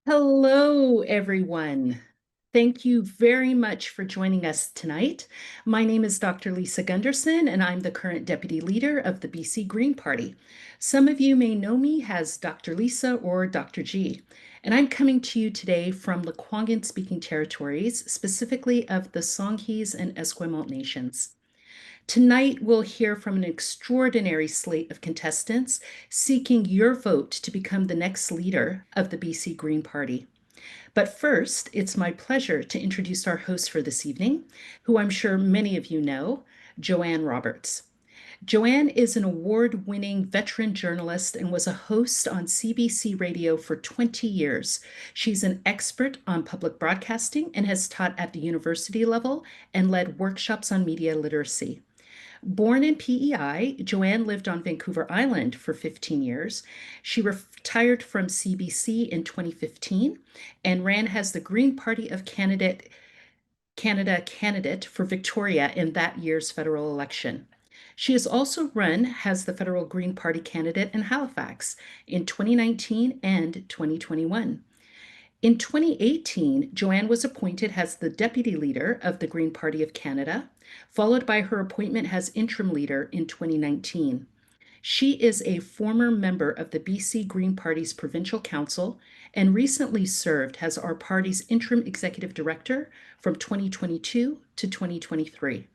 Hello, everyone. Thank you very much for joining us tonight. My name is Dr. Lisa Gunderson, and I'm the current deputy leader of the BC Green Party. Some of you may know me as Dr. Lisa or Dr. G, and I'm coming to you today from Lekwungen speaking territories, specifically of the Songhees and Esquimalt nations. Tonight, we'll hear from an extraordinary slate of contestants seeking your vote to become the next leader of the BC Green Party. But first, it's my pleasure to introduce our host for this evening, who I'm sure many of you know, Joanne Roberts. Joanne is an award winning veteran journalist and was a host on CBC Radio for 20 years. She's an expert on public broadcasting and has taught at the university level and led workshops on media literacy. Born in PEI, Joanne lived on Vancouver Island for 15 years. She retired from CBC in 2015 and ran as the Green Party of Canada candidate for Victoria in that year's federal election. She has also run as the federal Green Party candidate in Halifax in 2019 and 2021. In 2018, Joanne was appointed as the deputy leader of the Green Party of Canada, followed by her appointment as interim leader in 2019. She is a former member of the BC Green Party's Provincial Council and recently served as our party's interim executive director from 2022 to 2023.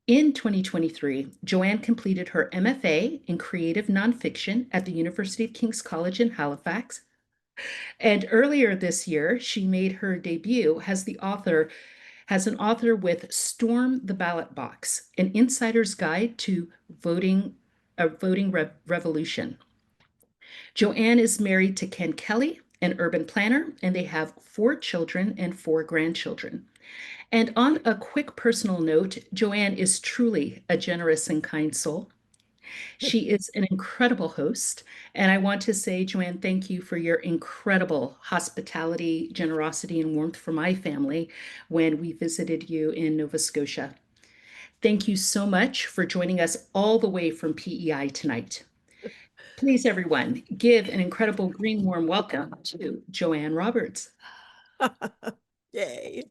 In 2023, Joanne completed her MFA in creative nonfiction at the University of King's College in Halifax. And earlier this year, she made her debut as an author with Storm the Ballot Box, an insider's guide to revolution. Joanne is married to Ken Kelly, an urban planner, and they have 4 children and 4 grandchildren. And on a quick personal note, Joanne is truly a generous and kind soul. She is an incredible host. And I want to say, Joanne, thank you for your incredible hospitality, generosity, and warmth for my family when we visited you in Nova Scotia. Thank you so much for joining us all the way from PEI tonight. Please, everyone, give an incredible green warm welcome to Joanne Roberts. Yay.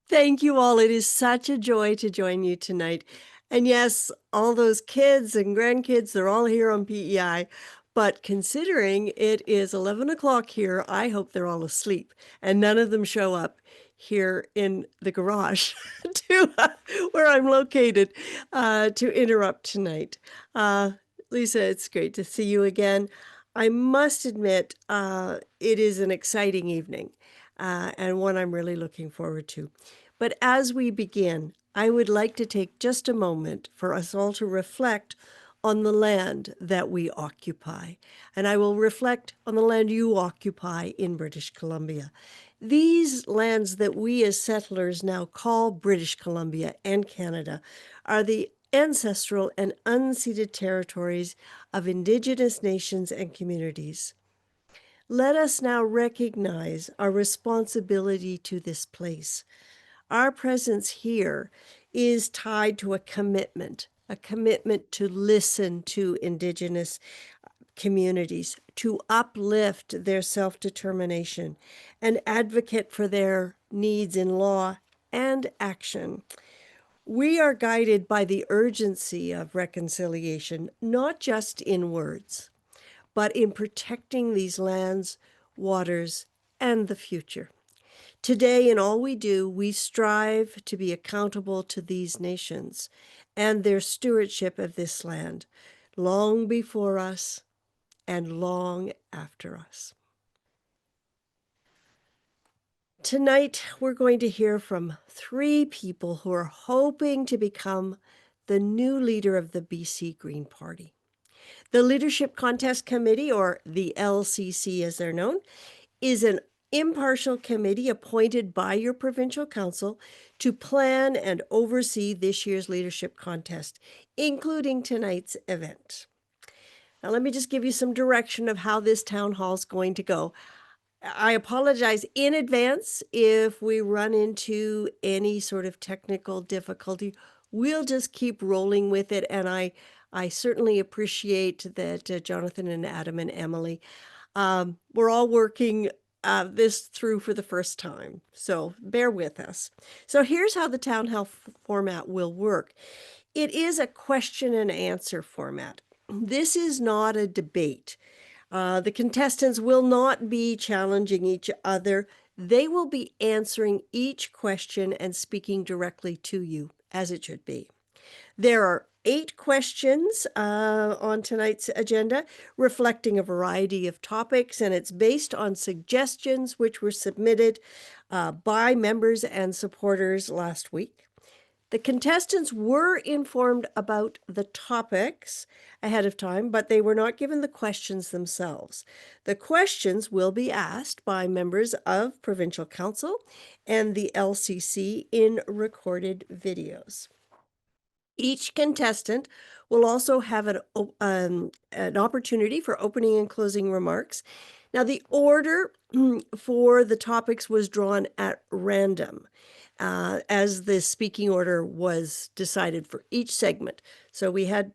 Thank you all. It is such a joy to join you tonight. And yes, all those kids and grandkids, they're all here on PEI. But considering it is 11 o'clock here, I hope they're all asleep and none of them show up here in the garage to where I'm located to interrupt tonight. Lisa, it's great to see you again. I must admit, it is an exciting evening and one I'm really looking forward to. But as we begin, I would like to take just a moment for us all to reflect on the land that we occupy. And I will reflect on the land you occupy in British Columbia. These lands that we as settlers now call British Columbia and Canada are the ancestral and unceded territories of Indigenous nations and communities. Let us now recognize our responsibility to this place. Our presence here is tied to a commitment to listen to Indigenous communities, to uplift their self-determination, and advocate for their needs in law and action. We are guided by the urgency of reconciliation, not just in words, but in protecting these lands, waters, and the future. Today, in all we do, we strive to be accountable to these nations and their stewardship of this land, long before us and long after us. Tonight, we're going to hear from 3 people who are hoping to become the new leader of the BC Green Party. The Leadership Contest Committee, or the LCC as they're known, is an impartial committee appointed by your provincial council to plan and oversee this year's leadership contest, including tonight's event. Now, let me just give you some direction of how this town hall is going to go. I apologize in advance if we run into any sort of technical difficulty. We'll just keep rolling with it, and I certainly appreciate that Jonathan and Adam and Emily We're all working this through for the first time, so bear with us. So here's how the town hall format will work. It is a question and answer format. This is not a debate. The contestants will not be challenging each other. They will be answering each question and speaking directly to you, as it should be. There are 8 questions on tonight's agenda, reflecting a variety of topics, and it's based on suggestions which were submitted by members and supporters last week. The contestants were informed about the topics ahead of time, but they were not given the questions themselves. The questions will be asked by members of Provincial Council and the LCC in recorded videos. Each contestant will also have an opportunity for opening and closing remarks. Now, the order for the topics was drawn at random as the speaking order was decided for each segment. So we had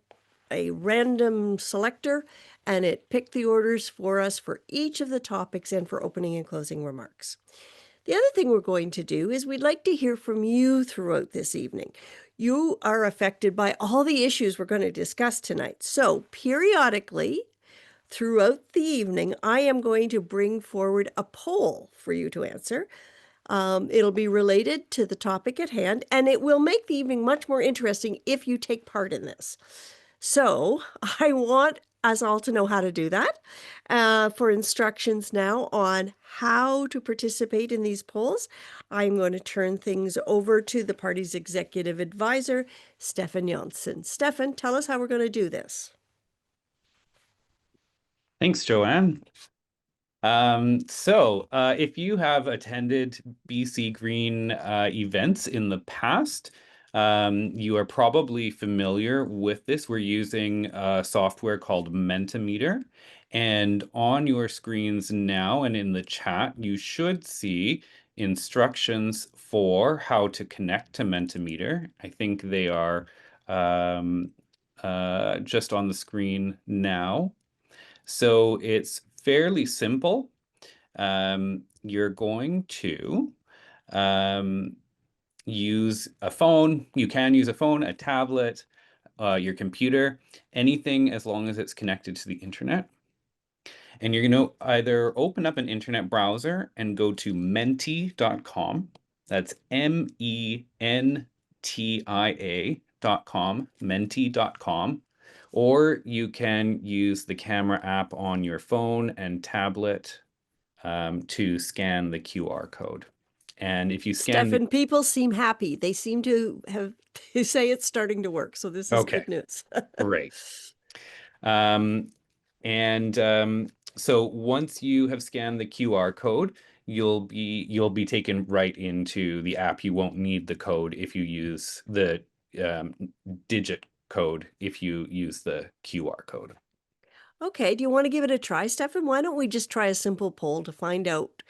a random selector and it picked the orders for us for each of the topics and for opening and closing remarks. The other thing we're going to do is we'd like to hear from you throughout this evening. You are affected by all the issues we're going to discuss tonight. So periodically, throughout the evening, I am going to bring forward a poll for you to answer. It'll be related to the topic at hand, and it will make the evening much more interesting if you take part in this. So I want us all to know how to do that. For instructions now on how to participate in these polls, I'm going to turn things over to the party's executive advisor, Stefan Janssen. Stefan, tell us how we're going to do this. Thanks, Joanne. If you have attended BC Green events in the past, you are probably familiar with this. We're using a software called Mentimeter. And on your screens now and in the chat, you should see instructions for how to connect to Mentimeter. I think they are just on the screen now. So it's fairly simple. You're going to use a phone. You can use a phone, a tablet, your computer, anything as long as it's connected to the internet. And you're going to either open up an internet browser and go to menti.com. That's MENTIA.com, menti.com. Or you can use the camera app on your phone and tablet to scan the QR code. And if you scan Stefan, people seem happy. They seem to have, they say it's starting to work. So this is good news. Great. So once you have scanned the QR code, you'll be taken right into the app. You won't need the code if you use the digit code if you use the QR code. Okay, do you want to give it a try, Stefan? Why don't we just try a simple poll to find out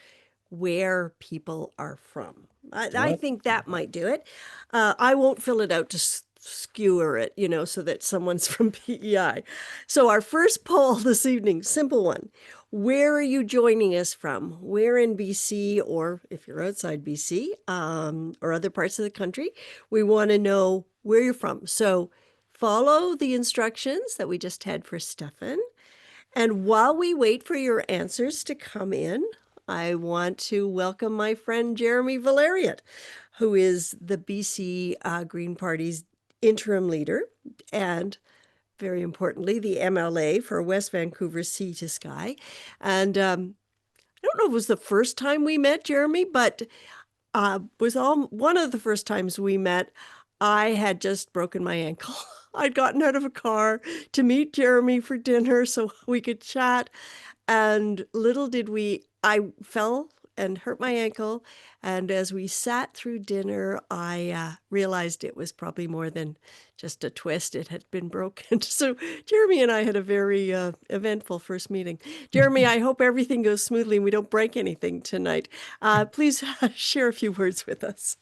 where people are from? I think that might do it. I won't fill it out to skewer it, so that someone's from PEI. So our first poll this evening, simple one. Where are you joining us from? Where in BC, or if you're outside BC, or other parts of the country, we want to know where you're from. So follow the instructions that we just had for Stefan. And while we wait for your answers to come in, I want to welcome my friend Jeremy Valeriot, who is the BC Green Party's interim leader and, very importantly, the MLA for West Vancouver Sea to Sky. And I don't know if it was the first time we met, Jeremy, but was one of the first times we met. I had just broken my ankle. I'd gotten out of a car to meet Jeremy for dinner so we could chat. And little did I fell and hurt my ankle. And as we sat through dinner, I realized it was probably more than just a twist. It had been broken. So Jeremy and I had a very eventful first meeting. Jeremy, I hope everything goes smoothly and we don't break anything tonight. Please share a few words with us.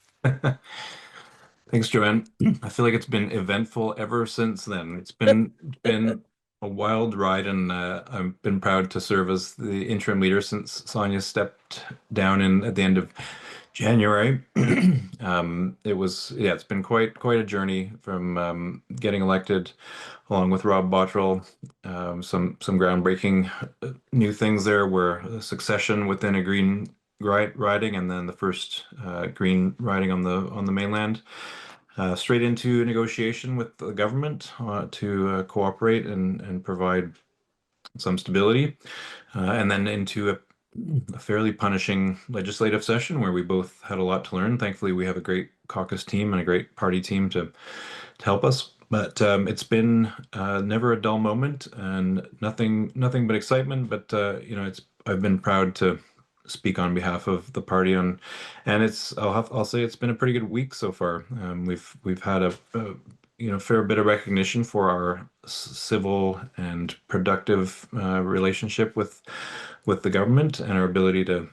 Thanks, Joanne. I feel like it's been eventful ever since then. It's been a wild ride, and I've been proud to serve as the interim leader since Sonia stepped down in at the end of January. It's been quite a journey from getting elected, along with Rob Bottrell. Some groundbreaking new things there were a succession within a green riding, and then the first green riding on the mainland. Straight into negotiation with the government to cooperate and provide some stability, and then into a fairly punishing legislative session where we both had a lot to learn. Thankfully, we have a great caucus team and a great party team to help us. But it's been never a dull moment, and nothing but excitement. But it's I've been proud to speak on behalf of the party on, and I'll say it's been a pretty good week so far. We've had a fair bit of recognition for our civil and productive relationship with the government and our ability to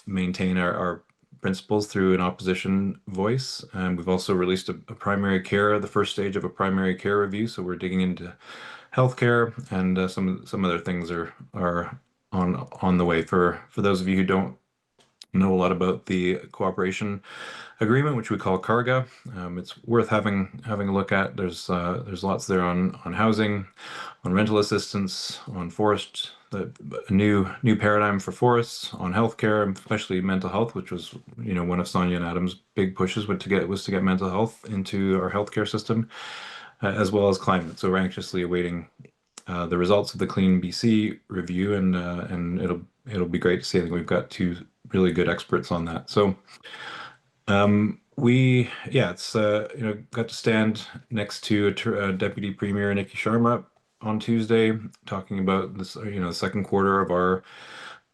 maintain our principles through an opposition voice. And we've also released a primary care, the first stage of a primary care review. So we're digging into healthcare, and some other things are on the way. For those of you who don't know a lot about the cooperation agreement, which we call CARGA, it's worth having a look at. There's lots there on housing, on rental assistance, on forest, a new paradigm for forests, on healthcare, especially mental health, which was one of Sonia and Adam's big pushes was to get mental health into our healthcare system, as well as climate. So we're anxiously awaiting the results of the Clean BC review, and it'll be great to see. I think we've got two really good experts on that. So it's got to stand next to Deputy Premier Nikki Sharma on Tuesday, talking about this, the second quarter of our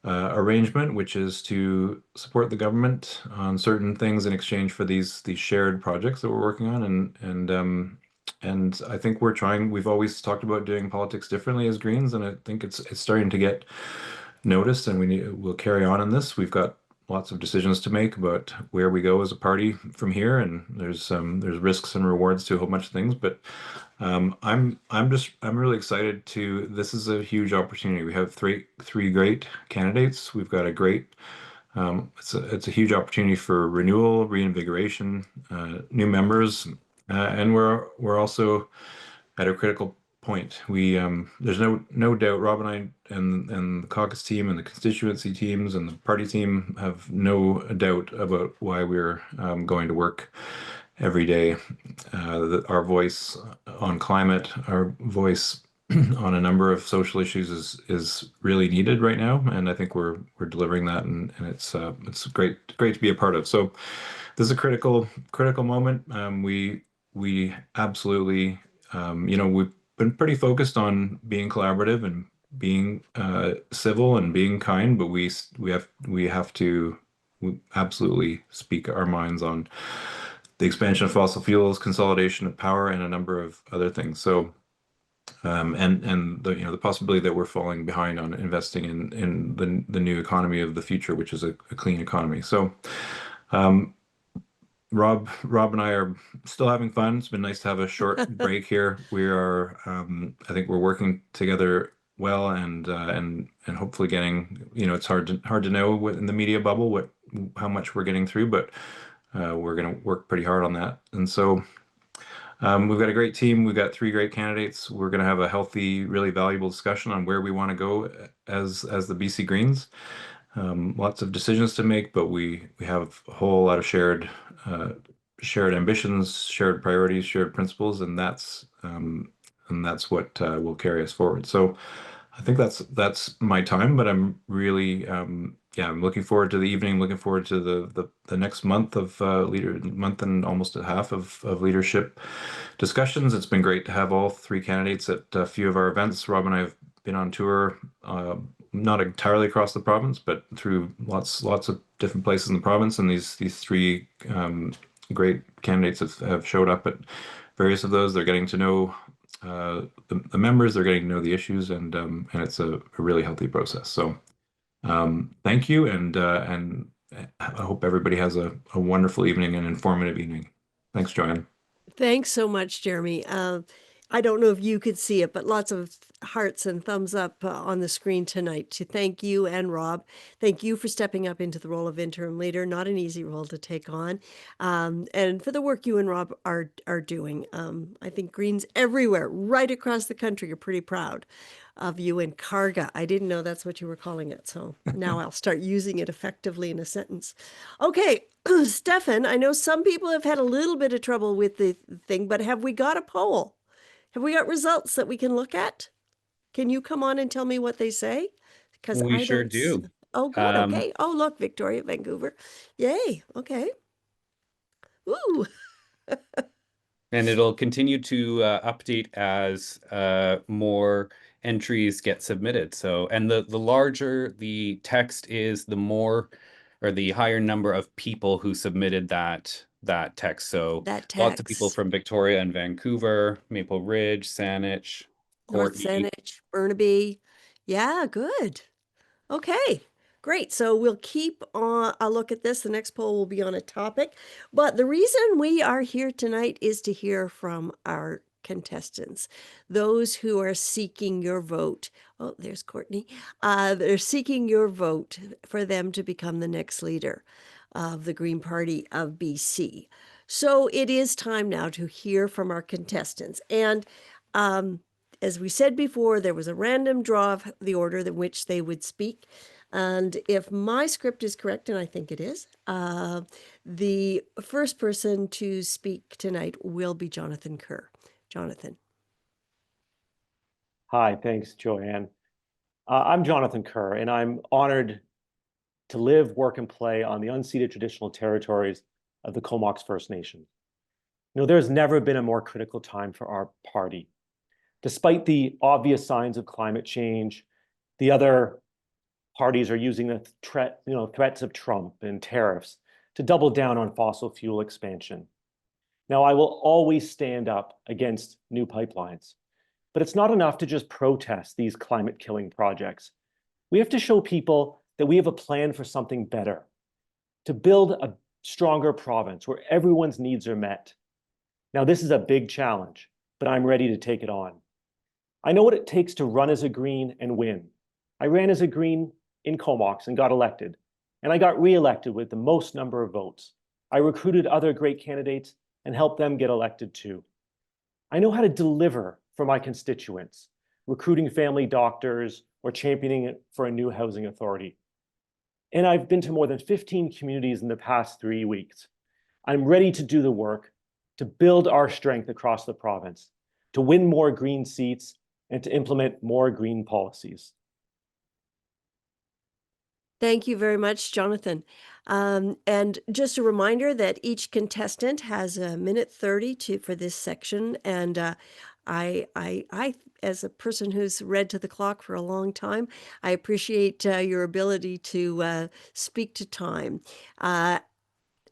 arrangement, which is to support the government on certain things in exchange for these shared projects that we're working on, and I think we've always talked about doing politics differently as Greens, and I think it's starting to get noticed, and we'll carry on in this. We've got lots of decisions to make about where we go as a party from here, and there's risks and rewards to a whole bunch of things. But I'm really excited to. This is a huge opportunity. We have three great candidates. We've got a great. It's a huge opportunity for renewal, reinvigoration, new members, and we're also at a critical point. There's no doubt. Rob and I and the caucus team and the constituency teams and the party team have no doubt about why we're going to work every day. Our voice on climate, our voice on a number of social issues is really needed right now, and I think we're delivering that, and it's great to be a part of. So this is a critical moment. We absolutely, we've been pretty focused on being collaborative and being civil and being kind, but we have to absolutely speak our minds on the expansion of fossil fuels, consolidation of power, and a number of other things. So, and the possibility that we're falling behind on investing in the new economy of the future, which is a clean economy. So, Rob and I are still having fun. It's been nice to have a short break here. I think we're working together well, and hopefully getting, it's hard to know in the media bubble how much we're getting through, but we're going to work pretty hard on that. And so we've got a great team. We've got three great candidates. We're going to have a healthy, really valuable discussion on where we want to go as the BC Greens. Lots of decisions to make, but we have a whole lot of shared ambitions, shared priorities, shared principles, and that's what will carry us forward. So I think that's my time, but I'm really I'm looking forward to the evening, looking forward to the next month of month and almost a half of leadership discussions. It's been great to have all three candidates at a few of our events. Rob and I have been on tour, not entirely across the province, but through lots of different places in the province, and these three great candidates have showed up at various of those. They're getting to know the members, they're getting to know the issues, and it's a really healthy process. So thank you, and I hope everybody has a wonderful evening and informative evening. Thanks, Joanne. Thanks so much, Jeremy. I don't know if you could see it, but lots of hearts and thumbs up on the screen tonight to thank you and Rob. Thank you for stepping up into the role of interim leader. Not an easy role to take on, and for the work you and Rob are doing. I think Greens everywhere, right across the country, are pretty proud of you in Karga. I didn't know that's what you were calling it, so now I'll start using it effectively in a sentence. Okay, Stefan, I know some people have had a little bit of trouble with the thing, but have we got a poll? Have we got results that we can look at? Can you come on and tell me what they say? Because We I sure don't. do. Oh, good. Okay. Oh, look, Victoria, Vancouver. Yay. Okay. Ooh. And it'll continue to update as more entries get submitted. So, and the larger the text is, the more or the higher number of people who submitted that text. So That lots of people text. from Victoria and Vancouver, Maple Ridge, Saanich, North Courtney. Saanich, Burnaby. Yeah, good. Okay, great. So we'll keep a look at this. The next poll will be on a topic. But the reason we are here tonight is to hear from our contestants, those who are seeking your vote. Oh, there's Courtney. They're seeking your vote for them to become the next leader of the Green Party of BC. So it is time now to hear from our contestants. And as we said before, there was a random draw of the order in which they would speak. And if my script is correct, and I think it is, the first person to speak tonight will be Jonathan Kerr. Jonathan. Hi, thanks, Joanne. I'm Jonathan Kerr, and I'm honored to live, work, and play on the unceded traditional territories of the Comox First Nation. There's never been a more critical time for our party. Despite the obvious signs of climate change, the other parties are using the threats of Trump and tariffs to double down on fossil fuel expansion. Now, I will always stand up against new pipelines, but it's not enough to just protest these climate-killing projects. We have to show people that we have a plan for something better, to build a stronger province where everyone's needs are met. Now, this is a big challenge, but I'm ready to take it on. I know what it takes to run as a Green and win. I ran as a Green in Comox and got elected, and I got re-elected with the most number of votes. I recruited other great candidates and helped them get elected too. I know how to deliver for my constituents, recruiting family doctors or championing it for a new housing authority. And I've been to more than 15 communities in the past 3 weeks. I'm ready to do the work, to build our strength across the province, to win more Green seats, and to implement more Green policies. Thank you very much, Jonathan. And just a reminder that each contestant has a minute 30 for this section. And I, as a person who's read to the clock for a long time, I appreciate your ability to speak to time.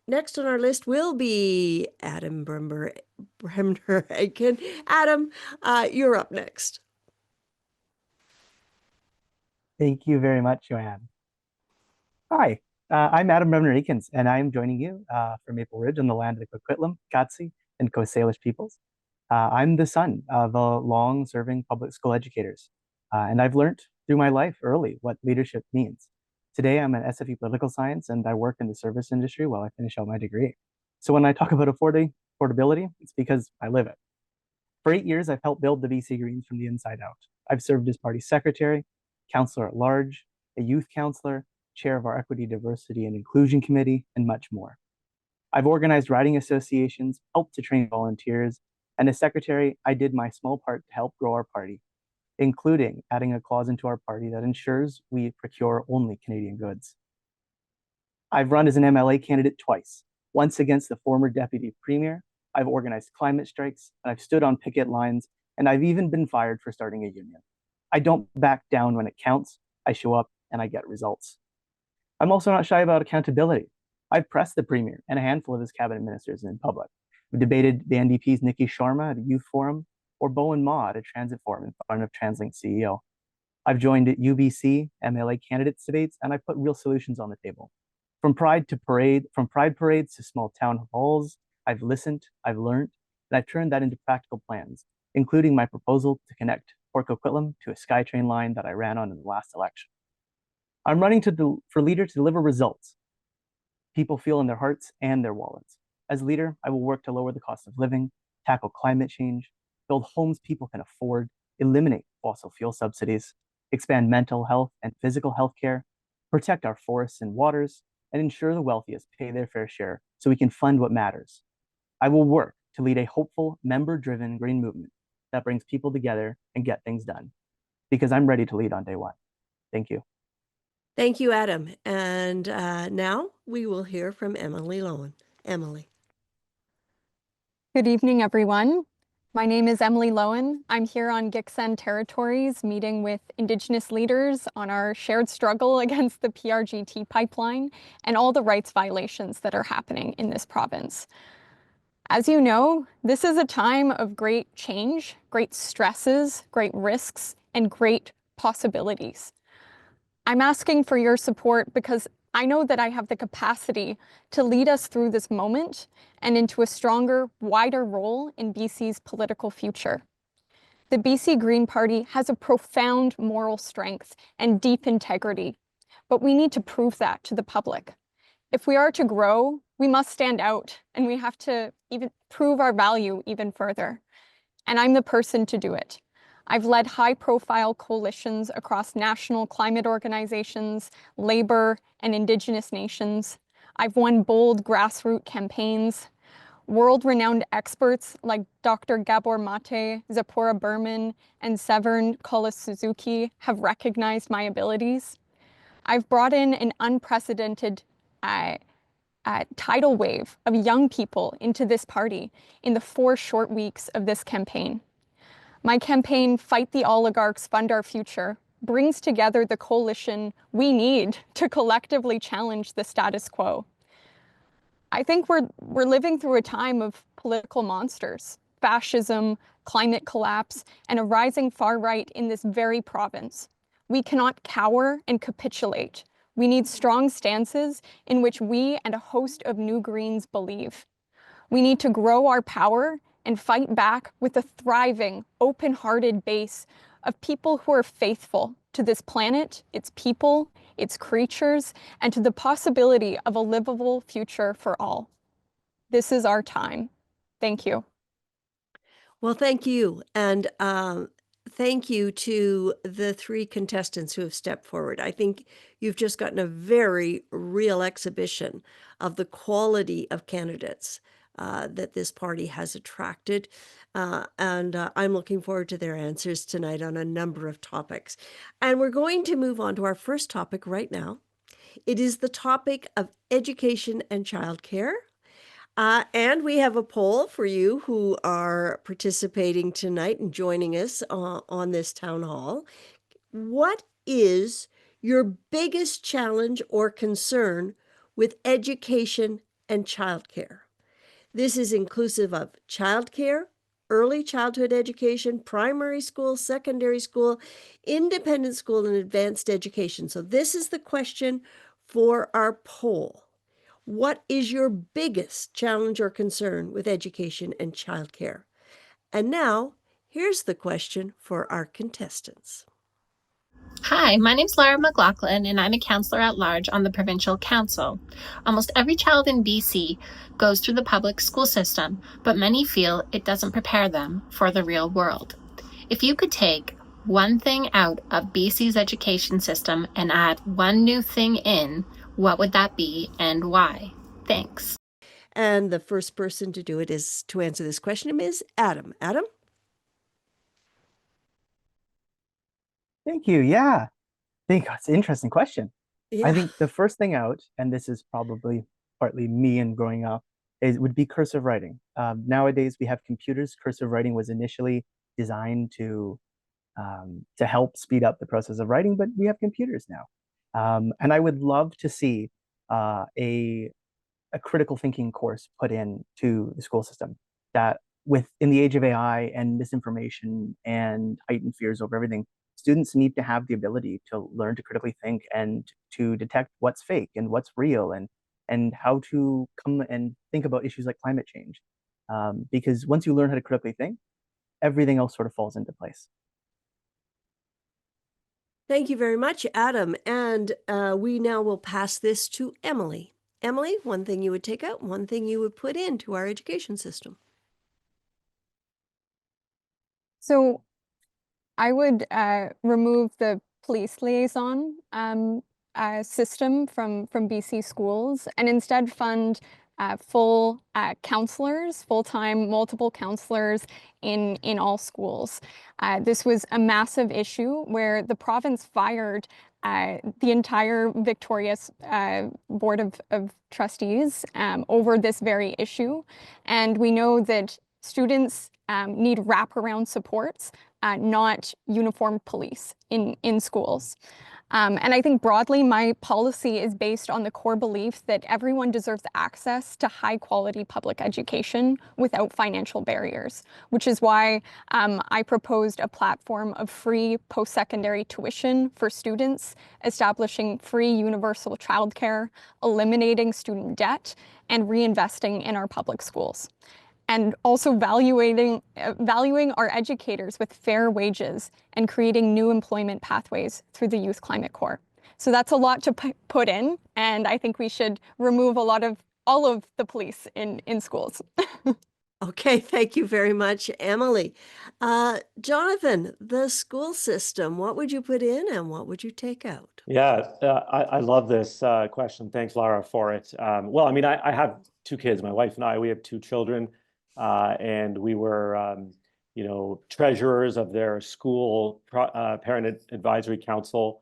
Next on our list will be Adam Bremner-Aiken. Adam, you're up next. Thank you very much, Joanne. Hi, I'm Adam Bremner-Eakins, and I'm joining you from Maple Ridge on the land of the Coquitlam, Katzie, and Coast Salish peoples. I'm the son of long-serving public school educators, and I've learned through my life early what leadership means. Today, I'm an SFE political science, and I work in the service industry while I finish out my degree. So when I talk about affordability, it's because I live it. For 8 years, I've helped build the BC Greens from the inside out. I've served as party secretary, councillor at large, a youth councillor, chair of our Equity, Diversity, and Inclusion Committee, and much more. I've organized riding associations, helped to train volunteers, and as secretary, I did my small part to help grow our party, including adding a clause into our party that ensures we procure only Canadian goods. I've run as an MLA candidate twice, once against the former deputy premier. I've organized climate strikes, and I've stood on picket lines, and I've even been fired for starting a union. I don't back down when it counts. I show up and I get results. I'm also not shy about accountability. I've pressed the premier and a handful of his cabinet ministers in public. We've debated the NDP's Nikki Sharma at a youth forum or Bowen Ma at a transit forum in front of TransLink CEO. I've joined UBC MLA candidates debates, and I put real solutions on the table. From pride parades to small town halls, I've listened, I've learned, and I've turned that into practical plans, including my proposal to connect Port Coquitlam to a SkyTrain line that I ran on in the last election. I'm running for leader to deliver results people feel in their hearts and their wallets. As leader, I will work to lower the cost of living, tackle climate change, build homes people can afford, eliminate fossil fuel subsidies, expand mental health and physical health care, protect our forests and waters, and ensure the wealthiest pay their fair share so we can fund what matters. I will work to lead a hopeful, member-driven green movement that brings people together and get things done, because I'm ready to lead on day one. Thank you. Thank you, Adam. And now we will hear from Emily Lowen. Emily. Good evening, everyone. My name is Emily Lowen. I'm here on Gixen territories meeting with Indigenous leaders on our shared struggle against the PRGT pipeline and all the rights violations that are happening in this province. As you know, this is a time of great change, great stresses, great risks, and great possibilities. I'm asking for your support because I know that I have the capacity to lead us through this moment and into a stronger, wider role in BC's political future. The BC Green Party has a profound moral strength and deep integrity, but we need to prove that to the public. If we are to grow, we must stand out and we have to even prove our value even further. And I'm the person to do it. I've led high-profile coalitions across national climate organizations, labor, and Indigenous nations. I've won bold grassroots campaigns. World-renowned experts like Dr. Gabor Mate, Zipporah Berman, and Severn Collis Suzuki have recognized my abilities. I've brought in an unprecedented tidal wave of young people into this party in the 4 short weeks of this campaign. My campaign, Fight the Oligarchs, Fund Our Future, brings together the coalition we need to collectively challenge the status quo. I think we're living through a time of political monsters, fascism, climate collapse, and a rising far right in this very province. We cannot cower and capitulate. We need strong stances in which we and a host of new Greens believe. We need to grow our power and fight back with a thriving, open-hearted base of people who are faithful to this planet, its people, its creatures, and to the possibility of a livable future for all. This is our time. Thank you. Well, thank you. And thank you to the 3 contestants who have stepped forward. I think you've just gotten a very real exhibition of the quality of candidates that this party has attracted. And I'm looking forward to their answers tonight on a number of topics. And we're going to move on to our first topic right now. It is the topic of education and childcare. And we have a poll for you who are participating tonight and joining us on this town hall. What is your biggest challenge or concern with education and childcare? This is inclusive of childcare, early childhood education, primary school, secondary school, independent school, and advanced education. So this is the question for our poll. What is your biggest challenge or concern with education and childcare? And now, here's the question for our contestants. Hi, my name's Laura McLaughlin, and I'm a counselor at large on the Provincial Council. Almost every child in BC goes through the public school system, but many feel it doesn't prepare them for the real world. If you could take one thing out of BC's education system and add one new thing in, what would that be and why? Thanks. And the first person to do it is to answer this question is Adam. Adam? Thank you. Yeah. I think that's an interesting question. Yeah. I think the first thing out, and this is probably partly me and growing up, would be cursive writing. Nowadays, we have computers. Cursive writing was initially designed to help speed up the process of writing, but we have computers now. And I would love to see a critical thinking course put into the school system that in the age of AI and misinformation and heightened fears over everything, students need to have the ability to learn to critically think and to detect what's fake and what's real and how to come and think about issues like climate change. Because once you learn how to critically think, everything else sort of falls into place. Thank you very much, Adam. And we now will pass this to Emily. Emily, one thing you would take out, one thing you would put into our education system. So I would remove the police liaison system from BC schools and instead fund full counselors, full-time multiple counselors in all schools. This was a massive issue where the province fired the entire Victoria's Board of Trustees over this very issue. And we know that students need wraparound supports, not uniformed police in schools. And I think broadly, my policy is based on the core belief that everyone deserves access to high quality public education without financial barriers, which is why I proposed a platform of free post-secondary tuition for students, establishing free universal childcare, eliminating student debt, and reinvesting in our public schools. And also valuing our educators with fair wages and creating new employment pathways through the Youth Climate Corps. So that's a lot to put in, and I think we should remove all of the police in schools. Okay, thank you very much, Emily. Jonathan, the school system, what would you put in and what would you take out? Yeah, I love this question. Thanks, Lara, for it. Well, I mean, I have two kids. My wife and I, we have two children, and we were, treasurers of their school parent advisory council,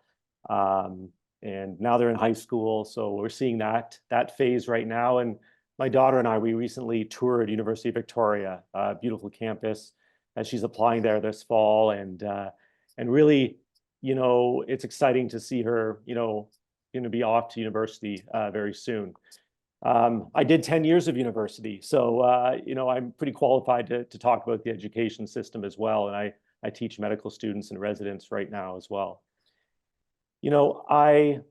and now they're in high school. So we're seeing that phase right now. And my daughter and I, we recently toured University of Victoria, a beautiful campus, as she's applying there this fall, and really, it's exciting to see her, going to be off to university very soon. I did 10 years of university, so I'm pretty qualified to talk about the education system as well, and I teach medical students and residents right now as well. I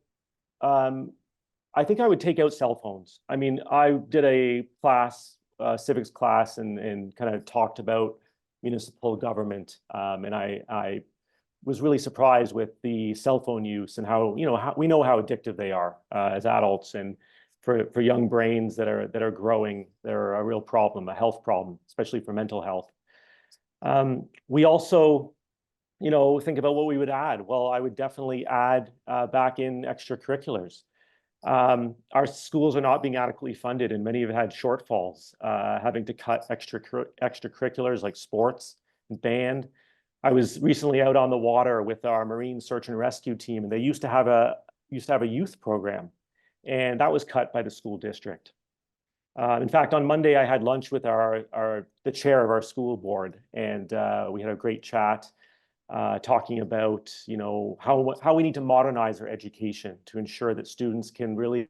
think I would take out cell phones. I mean, I did a class, civics class, and kind of talked about municipal government, and I was really surprised with the cell phone use and how we know how addictive they are as adults, and for young brains that are growing, they're a real problem, a health problem, especially for mental health. We also think about what we would add. Well, I would definitely add back in extracurriculars. Our schools are not being adequately funded, and many have had shortfalls, having to cut extracurriculars like sports and band. I was recently out on the water with our Marine Search and Rescue team, and they used to have a youth program, and that was cut by the school district. In fact, on Monday, I had lunch with the chair of our school board, and we had a great chat talking about how we need to modernize our education to ensure that students can really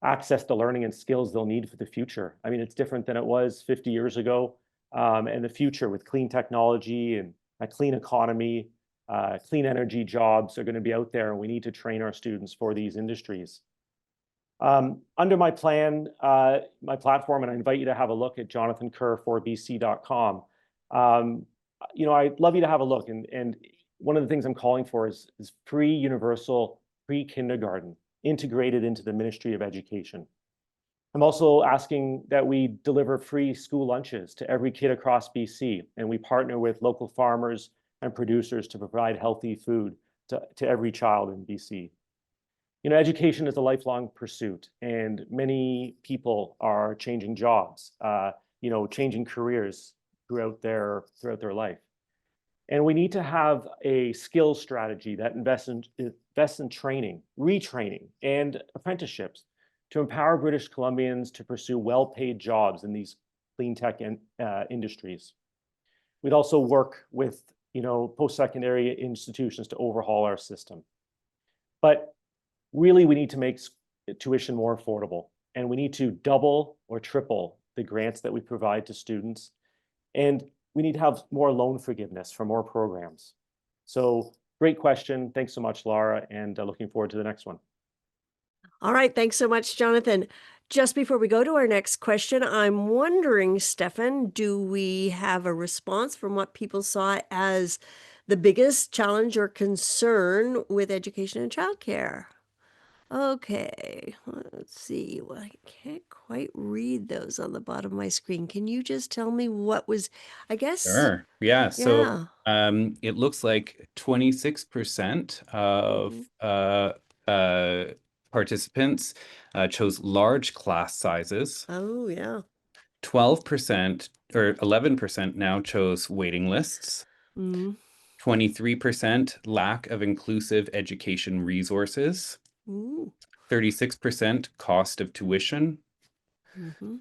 access the learning and skills they'll need for the future. I mean, it's different than it was 50 years ago, and the future with clean technology and a clean economy, clean energy jobs are going to be out there, and we need to train our students for these industries. Under my plan, my platform, and I invite you to have a look at jonathankerr4bc.com. I'd love you to have a look. And one of the things I'm calling for is free universal pre-kindergarten integrated into the Ministry of Education. I'm also asking that we deliver free school lunches to every kid across BC, and we partner with local farmers and producers to provide healthy food to every child in BC. Education is a lifelong pursuit, and many people are changing jobs, changing careers throughout their life. And we need to have a skills strategy that invests in training, retraining, and apprenticeships to empower British Columbians to pursue well-paid jobs in these clean tech industries. We'd also work with post-secondary institutions to overhaul our system. But really, we need to make tuition more affordable, and we need to double or triple the grants that we provide to students. And we need to have more loan forgiveness for more programs. So great question. Thanks so much, Lara, and looking forward to the next one. All right. Thanks so much, Jonathan. Just before we go to our next question, I'm wondering, Stefan, do we have a response from what people saw as the biggest challenge or concern with education and childcare? Okay, let's see. Well, I can't quite read those on the bottom of my screen. Can you just tell me what was, I guess? Sure. Yeah. So Yeah. it looks like 26% of participants chose large class sizes. Oh, yeah. 12% or 11% now chose waiting lists. Mm. 23% lack of inclusive education resources. Ooh. 36% cost of tuition. Mm-hmm.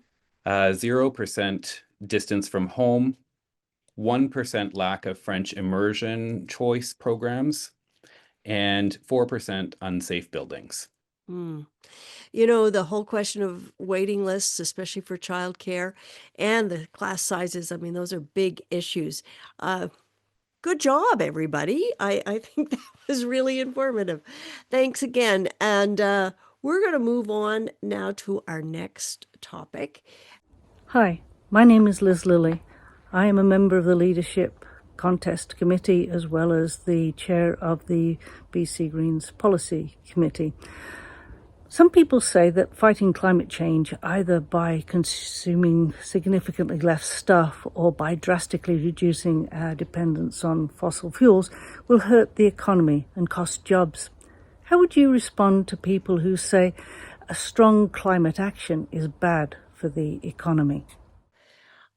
0% distance from home. 1% lack of French immersion choice programs, and 4% unsafe buildings. Mm. You know, the whole question of waiting lists, especially for childcare, and the class sizes, I mean, those are big issues. Good job, everybody. I think that was really informative. Thanks again. And we're going to move on now to our next topic. Hi, my name is Liz Lilly. I am a member of the Leadership Contest Committee as well as the chair of the BC Greens Policy Committee. Some people say that fighting climate change, either by consuming significantly less stuff or by drastically reducing our dependence on fossil fuels, will hurt the economy and cost jobs. How would you respond to people who say a strong climate action is bad for the economy?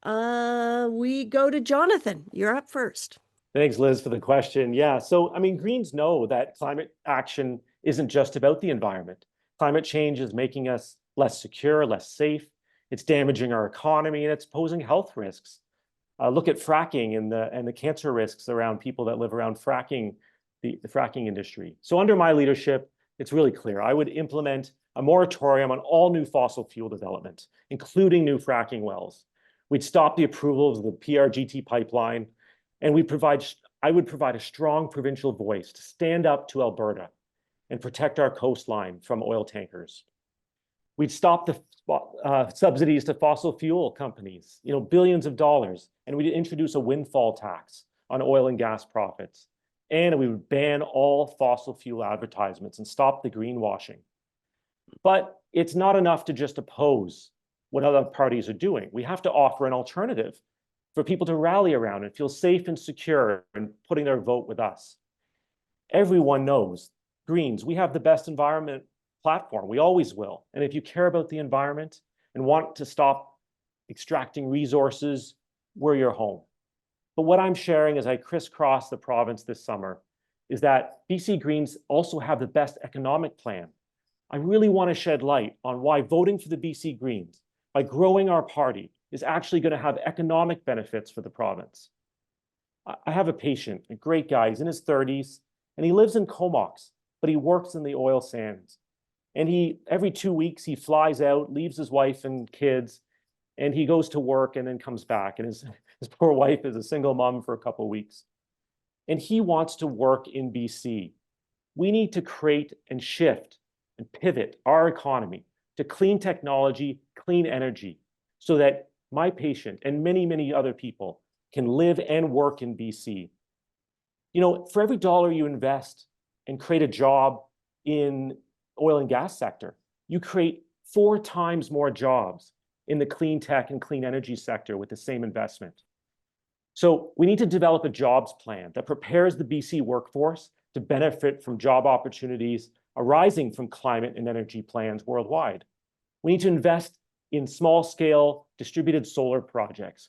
We go to Jonathan. You're up first. Thanks, Liz, for the question. Yeah, so I mean, Greens know that climate action isn't just about the environment. Climate change is making us less secure, less safe. It's damaging our economy, and it's posing health risks. Look at fracking and the cancer risks around people that live around fracking, the fracking industry. So under my leadership, it's really clear. I would implement a moratorium on all new fossil fuel development, including new fracking wells. We'd stop the approval of the PRGT pipeline, and I would provide a strong provincial voice to stand up to Alberta and protect our coastline from oil tankers. We'd stop the subsidies to fossil fuel companies, billions of dollars, and we'd introduce a windfall tax on oil and gas profits. And we would ban all fossil fuel advertisements and stop the greenwashing. But it's not enough to just oppose what other parties are doing. We have to offer an alternative for people to rally around and feel safe and secure in putting their vote with us. Everyone knows, Greens, we have the best environment platform. We always will. And if you care about the environment and want to stop extracting resources, we're your home. But what I'm sharing as I crisscross the province this summer is that BC Greens also have the best economic plan. I really want to shed light on why voting for the BC Greens, by growing our party, is actually going to have economic benefits for the province. I have a patient, a great guy, he's in his 30s, and he lives in Comox, but he works in the oil sands. And every 2 weeks, he flies out, leaves his wife and kids, and he goes to work and then comes back. And his poor wife is a single mom for a couple of weeks. And he wants to work in BC. We need to create and shift and pivot our economy to clean technology, clean energy, so that my patient and many, many other people can live and work in BC. For every dollar you invest and create a job in oil and gas sector, you create 4 times more jobs in the clean tech and clean energy sector with the same investment. So we need to develop a jobs plan that prepares the BC workforce to benefit from job opportunities arising from climate and energy plans worldwide. We need to invest in small-scale distributed solar projects.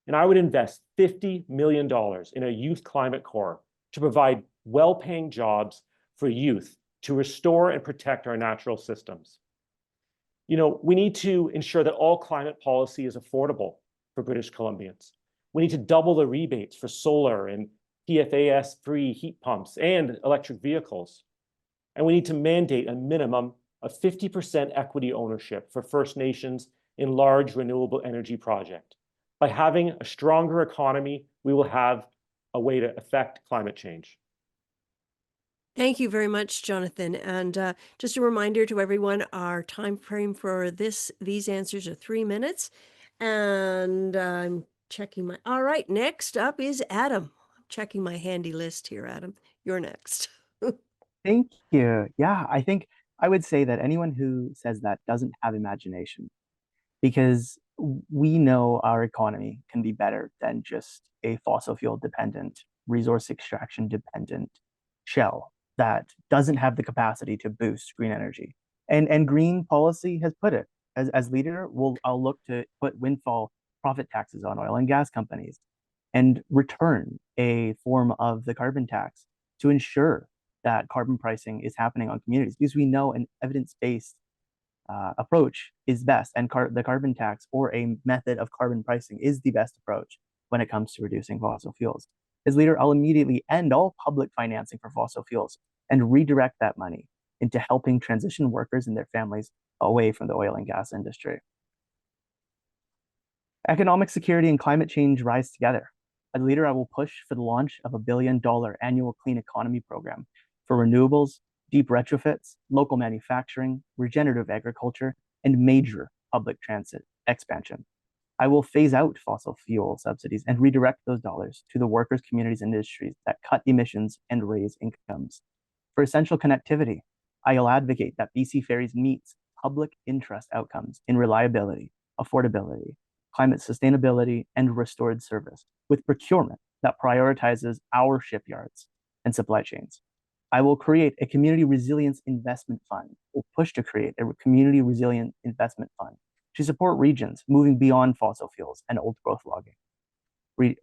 And I would invest $50 million in a youth climate corps to provide well-paying jobs for youth to restore and protect our natural systems. We need to ensure that all climate policy is affordable for British Columbians. We need to double the rebates for solar and PFAS-free heat pumps and electric vehicles. And we need to mandate a minimum of 50% equity ownership for First Nations in large renewable energy projects. By having a stronger economy, we will have a way to affect climate change. Thank you very much, Jonathan. And just a reminder to everyone, our time frame for these answers are 3 minutes. And I'm checking all right, next up is Adam. checking my handy list here, Adam. You're next. Thank you. Yeah, I think I would say that anyone who says that doesn't have imagination, because we know our economy can be better than just a fossil fuel dependent, resource extraction dependent shell that doesn't have the capacity to boost green energy. And green policy has put it. As leader, I'll look to put windfall profit taxes on oil and gas companies and return a form of the carbon tax to ensure that carbon pricing is happening on communities, because we know an evidence-based approach is best, and the carbon tax or a method of carbon pricing is the best approach when it comes to reducing fossil fuels. As leader, I'll immediately end all public financing for fossil fuels and redirect that money into helping transition workers and their families away from the oil and gas industry. Economic security and climate change rise together. As leader, I will push for the launch of $1 billion annual clean economy program for renewables, deep retrofits, local manufacturing, regenerative agriculture, and major public transit expansion. I will phase out fossil fuel subsidies and redirect those dollars to the workers, communities, and industries that cut emissions and raise incomes. For essential connectivity, I'll advocate that BC Ferries meets public interest outcomes in reliability, affordability, climate sustainability, and restored service with procurement that prioritizes our shipyards and supply chains. I will create a community resilience investment fund, or push to create a community resilient investment fund to support regions moving beyond fossil fuels and old growth logging,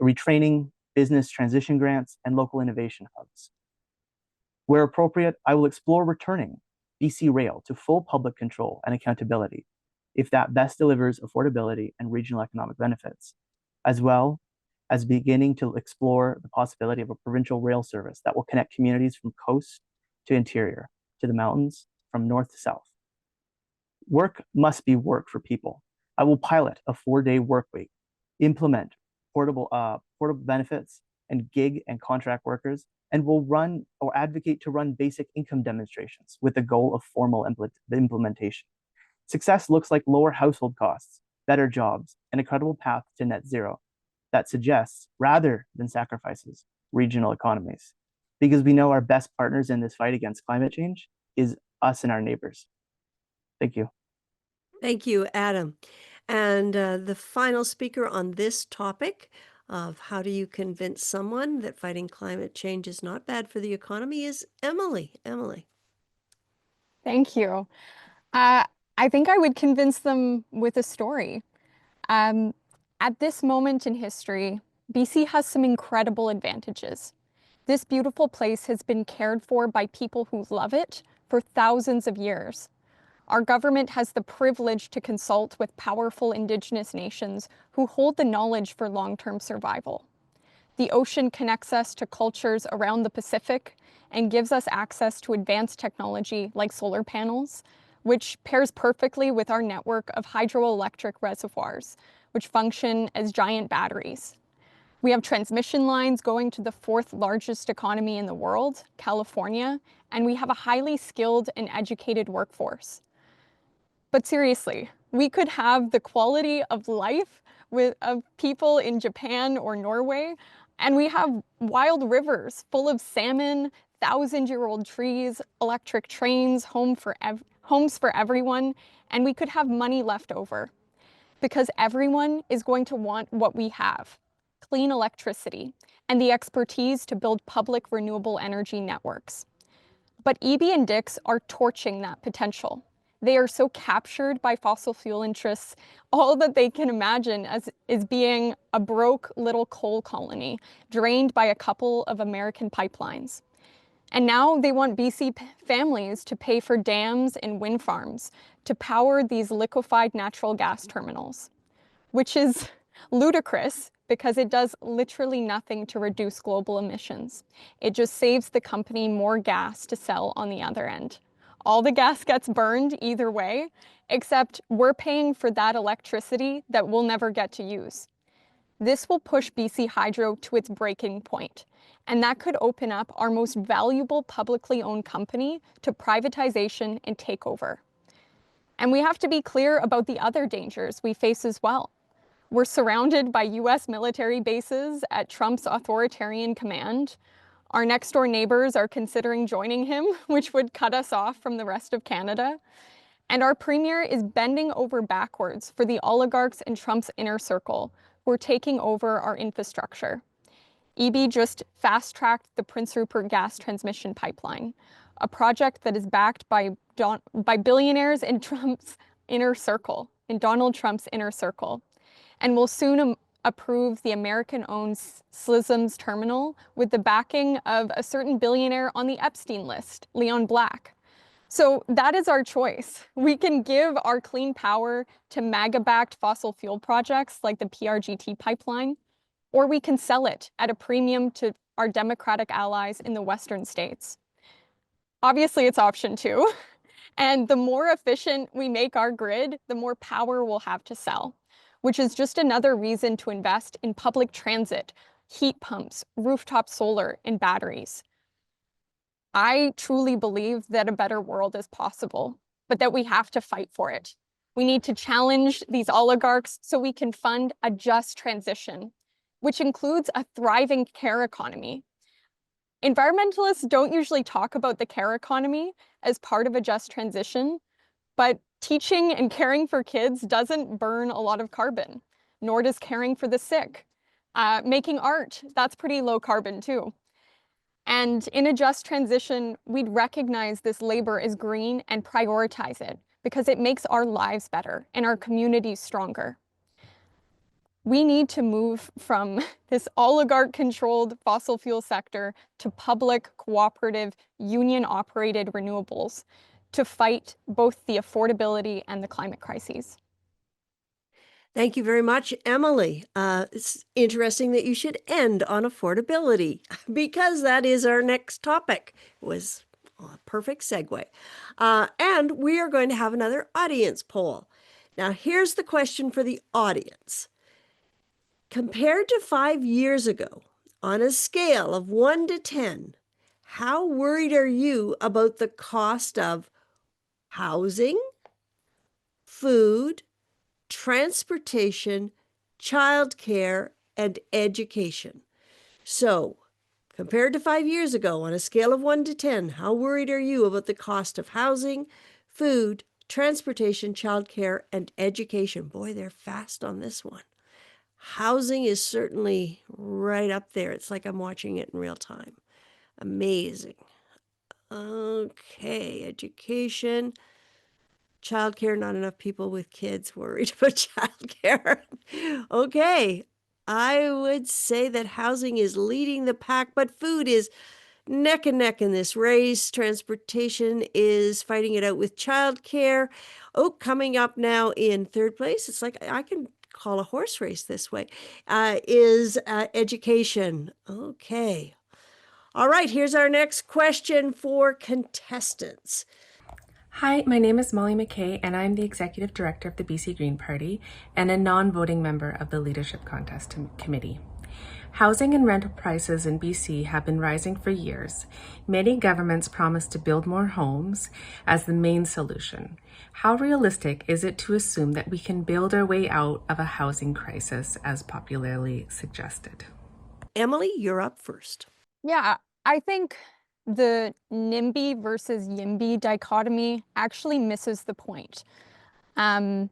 retraining, business transition grants, and local innovation hubs. Where appropriate, I will explore returning BC Rail to full public control and accountability if that best delivers affordability and regional economic benefits, as well as beginning to explore the possibility of a provincial rail service that will connect communities from coast to interior, to the mountains, from north to south. Work must be work for people. I will pilot a 4-day work week, implement portable benefits and gig and contract workers, and will run or advocate to run basic income demonstrations with the goal of formal implementation. Success looks like lower household costs, better jobs, and a credible path to net zero that suggests, rather than sacrifices, regional economies. Because we know our best partners in this fight against climate change is us and our neighbors. Thank you. Thank you, Adam. And the final speaker on this topic of how do you convince someone that fighting climate change is not bad for the economy is Emily. Emily. Thank you. I think I would convince them with a story. At this moment in history, BC has some incredible advantages. This beautiful place has been cared for by people who love it for thousands of years. Our government has the privilege to consult with powerful Indigenous nations who hold the knowledge for long-term survival. The ocean connects us to cultures around the Pacific and gives us access to advanced technology like solar panels, which pairs perfectly with our network of hydroelectric reservoirs, which function as giant batteries. We have transmission lines going to the 4th largest economy in the world, California, and we have a highly skilled and educated workforce. But seriously, we could have the quality of life of people in Japan or Norway, and we have wild rivers full of salmon, 1,000-year-old trees, electric trains, homes for everyone, and we could have money left over. Because everyone is going to want what we have: clean electricity and the expertise to build public renewable energy networks. But EB and Dix are torching that potential. They are so captured by fossil fuel interests, all that they can imagine is being a broke little coal colony drained by a couple of American pipelines. And now they want BC families to pay for dams and wind farms to power these liquefied natural gas terminals, which is ludicrous because it does literally nothing to reduce global emissions. It just saves the company more gas to sell on the other end. All the gas gets burned either way, except we're paying for that electricity that we'll never get to use. This will push BC Hydro to its breaking point, and that could open up our most valuable publicly owned company to privatization and takeover. And we have to be clear about the other dangers we face as well. We're surrounded by US military bases at Trump's authoritarian command. Our next door neighbors are considering joining him, which would cut us off from the rest of Canada. And our premier is bending over backwards for the oligarchs in Trump's inner circle who are taking over our infrastructure. EB just fast-tracked the Prince Rupert gas transmission pipeline, a project that is backed by billionaires in Trump's inner circle, in Donald Trump's inner circle, and will soon approve the American-owned SLISM's terminal with the backing of a certain billionaire on the Epstein list, Leon Black. So that is our choice. We can give our clean power to MAGA-backed fossil fuel projects like the PRGT pipeline, or we can sell it at a premium to our Democratic allies in the Western states. Obviously, it's option 2. And the more efficient we make our grid, the more power we'll have to sell, which is just another reason to invest in public transit, heat pumps, rooftop solar, and batteries. I truly believe that a better world is possible, but that we have to fight for it. We need to challenge these oligarchs so we can fund a just transition, which includes a thriving care economy. Environmentalists don't usually talk about the care economy as part of a just transition, but teaching and caring for kids doesn't burn a lot of carbon, nor does caring for the sick. Making art, that's pretty low carbon too. And in a just transition, we'd recognize this labor as green and prioritize it because it makes our lives better and our communities stronger. We need to move from this oligarch-controlled fossil fuel sector to public, cooperative, union-operated renewables to fight both the affordability and the climate crises. Thank you very much, Emily. It's interesting that you should end on affordability because that is our next topic. It was a perfect segue. And we are going to have another audience poll. Now, here's the question for the audience. Compared to 5 years ago, on a scale of 1 to 10, how worried are you about the cost of housing, food, transportation, childcare, and education? So, compared to 5 years ago, on a scale of 1 to 10, how worried are you about the cost of housing, food, transportation, childcare, and education? Boy, they're fast on this one. Housing is certainly right up there. It's like I'm watching it in real time. Amazing. Okay, education. Childcare, not enough people with kids worried about childcare. Okay, I would say that housing is leading the pack, but food is neck and neck in this race. Transportation is fighting it out with childcare. Oh, coming up now in third place, it's like I can call a horse race this way, is education. Okay. All right, here's our next question for contestants. Hi, my name is Molly McKay, and I'm the Executive Director of the BC Green Party and a non-voting member of the Leadership Contest Committee. Housing and rental prices in BC have been rising for years. Many governments promise to build more homes as the main solution. How realistic is it to assume that we can build our way out of a housing crisis as popularly suggested? Emily, you're up first. Yeah, I think the NIMBY versus YIMBY dichotomy actually misses the point. When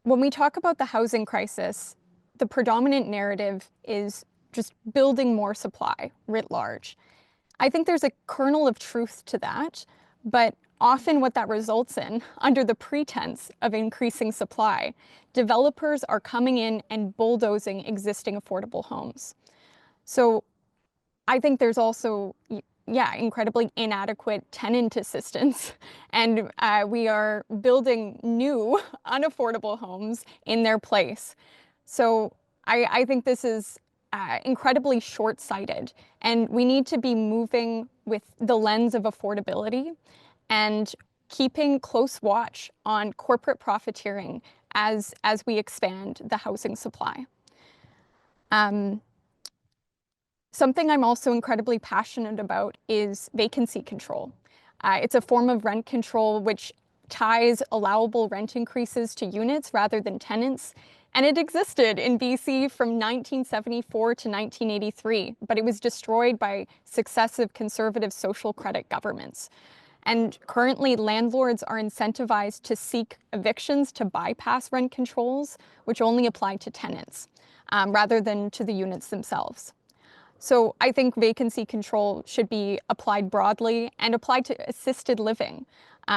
we talk about the housing crisis, the predominant narrative is just building more supply writ large. I think there's a kernel of truth to that, but often what that results in, under the pretense of increasing supply, developers are coming in and bulldozing existing affordable homes. So I think there's also, incredibly inadequate tenant assistance, and we are building new unaffordable homes in their place. So I think this is incredibly short-sighted, and we need to be moving with the lens of affordability and keeping close watch on corporate profiteering as we expand the housing supply. Something I'm also incredibly passionate about is vacancy control. It's a form of rent control which ties allowable rent increases to units rather than tenants. And it existed in BC from 1974 to 1983, but it was destroyed by successive conservative social credit governments. And currently, landlords are incentivized to seek evictions to bypass rent controls, which only apply to tenants, rather than to the units themselves. So I think vacancy control should be applied broadly and applied to assisted living,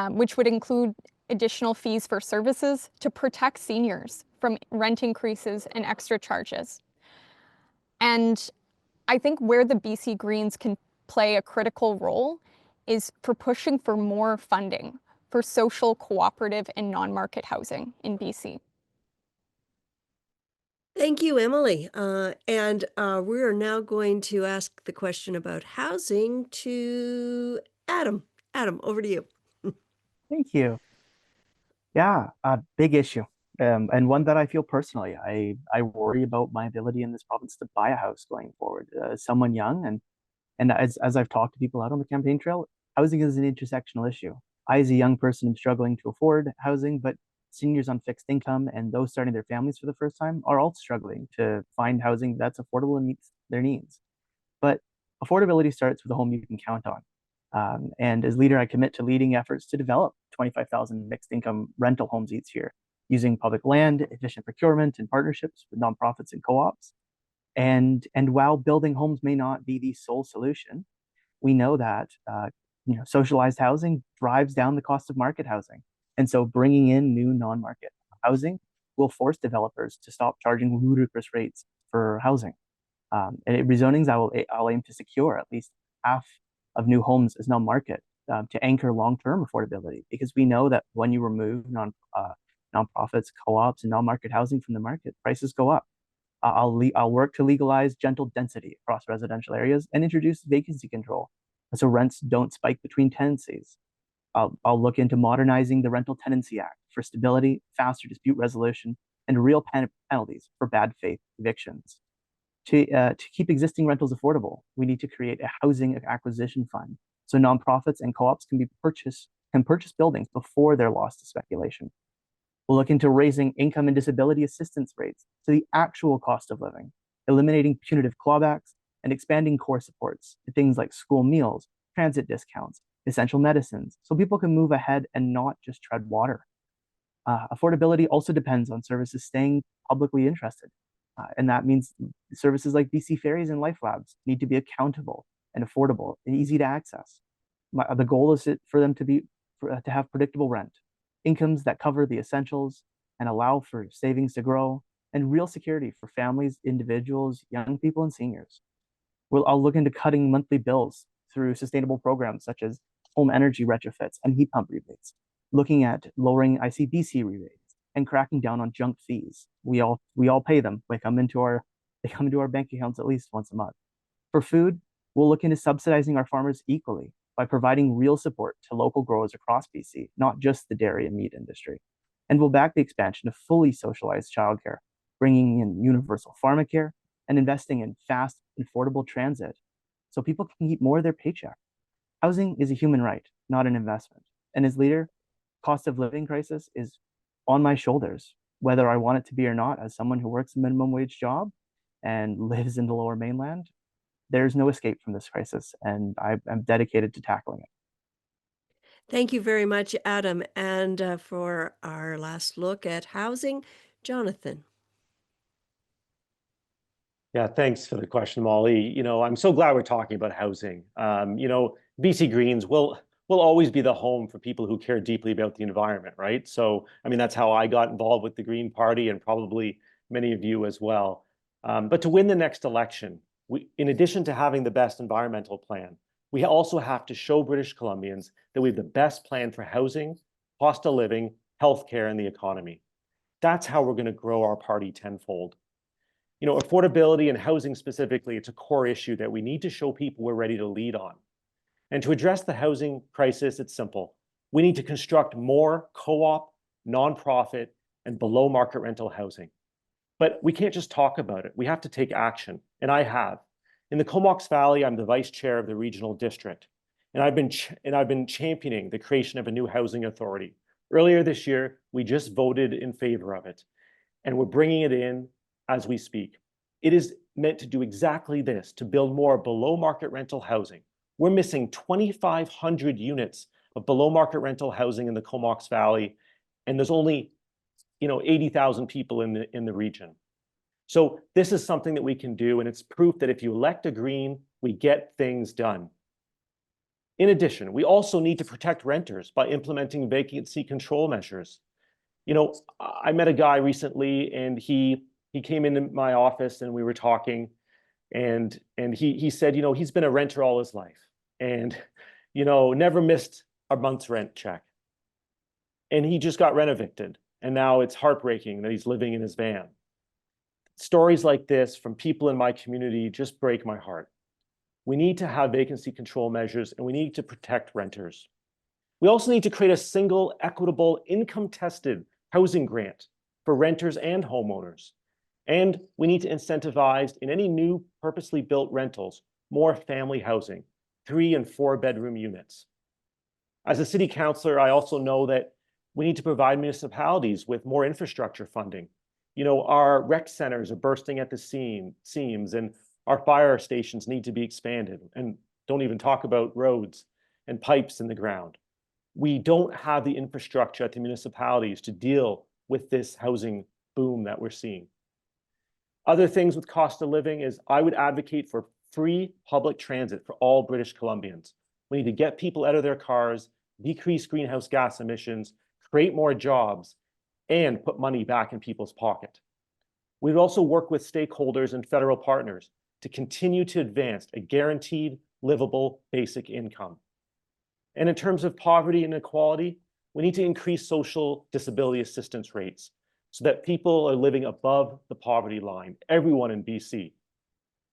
which would include additional fees for services to protect seniors from rent increases and extra charges. And I think where the BC Greens can play a critical role is for pushing for more funding for social, cooperative, and non-market housing in BC. Thank you, Emily. We are now going to ask the question about housing to Adam. Adam, over to you. Thank you. Yeah, a big issue, and one that I feel personally. I worry about my ability in this province to buy a house going forward. As someone young, and as I've talked to people out on the campaign trail, housing is an intersectional issue. I, as a young person, am struggling to afford housing, but seniors on fixed income and those starting their families for the first time are all struggling to find housing that's affordable and meets their needs. But affordability starts with a home you can count on. And as leader, I commit to leading efforts to develop 25,000 mixed income rental homes each year using public land, efficient procurement, and partnerships with nonprofits and co-ops. And while building homes may not be the sole solution, we know that socialized housing drives down the cost of market housing. And so bringing in new non-market housing will force developers to stop charging ludicrous rates for housing. And rezonings, I'll aim to secure at least half of new homes as non-market to anchor long-term affordability, because we know that when you remove nonprofits, co-ops, and non-market housing from the market, prices go up. I'll work to legalize gentle density across residential areas and introduce vacancy control so rents don't spike between tenancies. I'll look into modernizing the Rental Tenancy Act for stability, faster dispute resolution, and real penalties for bad faith evictions. To keep existing rentals affordable, we need to create a housing acquisition fund so nonprofits and co-ops can purchase buildings before they're lost to speculation. We'll look into raising income and disability assistance rates to the actual cost of living, eliminating punitive clawbacks, and expanding core supports to things like school meals, transit discounts, essential medicines, so people can move ahead and not just tread water. Affordability also depends on services staying publicly interested. And that means services like BC Ferries and Life Labs need to be accountable and affordable and easy to access. The goal is for them to have predictable rent, incomes that cover the essentials and allow for savings to grow, and real security for families, individuals, young people, and seniors. I'll look into cutting monthly bills through sustainable programs such as home energy retrofits and heat pump rebates, looking at lowering ICBC rebates and cracking down on junk fees. We all pay them. They come into our bank accounts at least once a month. For food, we'll look into subsidizing our farmers equally by providing real support to local growers across BC, not just the dairy and meat industry. And we'll back the expansion of fully socialized childcare, bringing in universal pharmacare and investing in fast, affordable transit so people can keep more of their paycheck. Housing is a human right, not an investment. And as leader, cost of living crisis is on my shoulders, whether I want it to be or not. As someone who works a minimum wage job and lives in the Lower Mainland, there's no escape from this crisis, and I'm dedicated to tackling it. Thank you very much, Adam. And for our last look at housing, Jonathan. Yeah, thanks for the question, Molly. I'm so glad we're talking about housing. BC Greens will always be the home for people who care deeply about the environment, right? So, that's how I got involved with the Green Party, and probably many of you as well. But to win the next election, in addition to having the best environmental plan, we also have to show British Columbians that we have the best plan for housing, cost of living, healthcare, and the economy. That's how we're going to grow our party tenfold. Affordability and housing specifically, it's a core issue that we need to show people we're ready to lead on. And to address the housing crisis, it's simple. We need to construct more co-op, nonprofit, and below market rental housing. But we can't just talk about it. We have to take action, and I have. In the Comox Valley, I'm the vice chair of the regional district, and I've been championing the creation of a new housing authority Earlier this year, we just voted in favor of it, and we're bringing it in as we speak. It is meant to do exactly this, to build more below market rental housing. We're missing 2,500 units of below market rental housing in the Comox Valley, and there's only 80,000 people in the region. So this is something that we can do, and it's proof that if you elect a Green, we get things done. In addition, we also need to protect renters by implementing vacancy control measures. I met a guy recently, and he came into my office, and we were talking, and he said, he's been a renter all his life, and never missed a month's rent check. And he just got rent evicted, and now it's heartbreaking that he's living in his van. Stories like this from people in my community just break my heart. We need to have vacancy control measures, and we need to protect renters. We also need to create a single, equitable, income-tested housing grant for renters and homeowners. And we need to incentivize, in any new purposely built rentals, more family housing, 3 and 4 bedroom units. As a city councillor, I also know that we need to provide municipalities with more infrastructure funding. Our rec centers are bursting at the seams, and our fire stations need to be expanded, and don't even talk about roads and pipes in the ground. We don't have the infrastructure at the municipalities to deal with this housing boom that we're seeing. Other things with cost of living is I would advocate for free public transit for all British Columbians. We need to get people out of their cars, decrease greenhouse gas emissions, create more jobs, and put money back in people's pocket. We'd also work with stakeholders and federal partners to continue to advance a guaranteed, livable basic income. And in terms of poverty and inequality, we need to increase social disability assistance rates so that people are living above the poverty line, everyone in BC.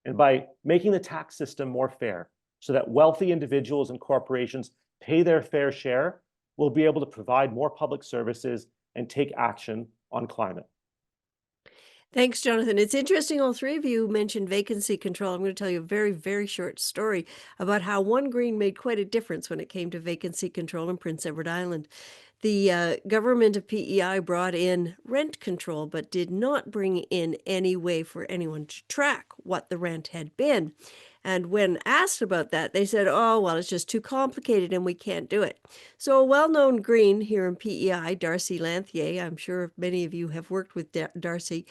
And by making the tax system more fair so that wealthy individuals and corporations pay their fair share, we'll be able to provide more public services and take action on climate. Thanks, Jonathan. It's interesting, all three of you mentioned vacancy control. I'm going to tell you a very, very short story about how one Green made quite a difference when it came to vacancy control in Prince Edward Island. The government of PEI brought in rent control, but did not bring in any way for anyone to track what the rent had been. And when asked about that, they said, oh, well, it's just too complicated and we can't do it. So a well-known Green here in PEI, Darcy Lanthier, I'm sure many of you have worked with Darcy,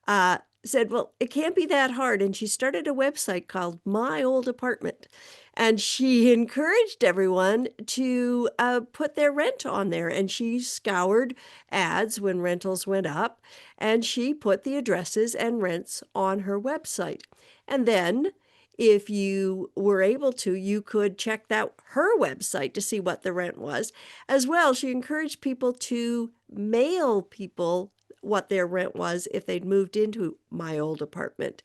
said, well, it can't be that hard. And she started a website called My Old Apartment. And she encouraged everyone to put their rent on there. And she scoured ads when rentals went up. And she put the addresses and rents on her website. And then if you were able to, you could check out her website to see what the rent was. As well, she encouraged people to mail people what their rent was if they'd moved into My Old Apartment.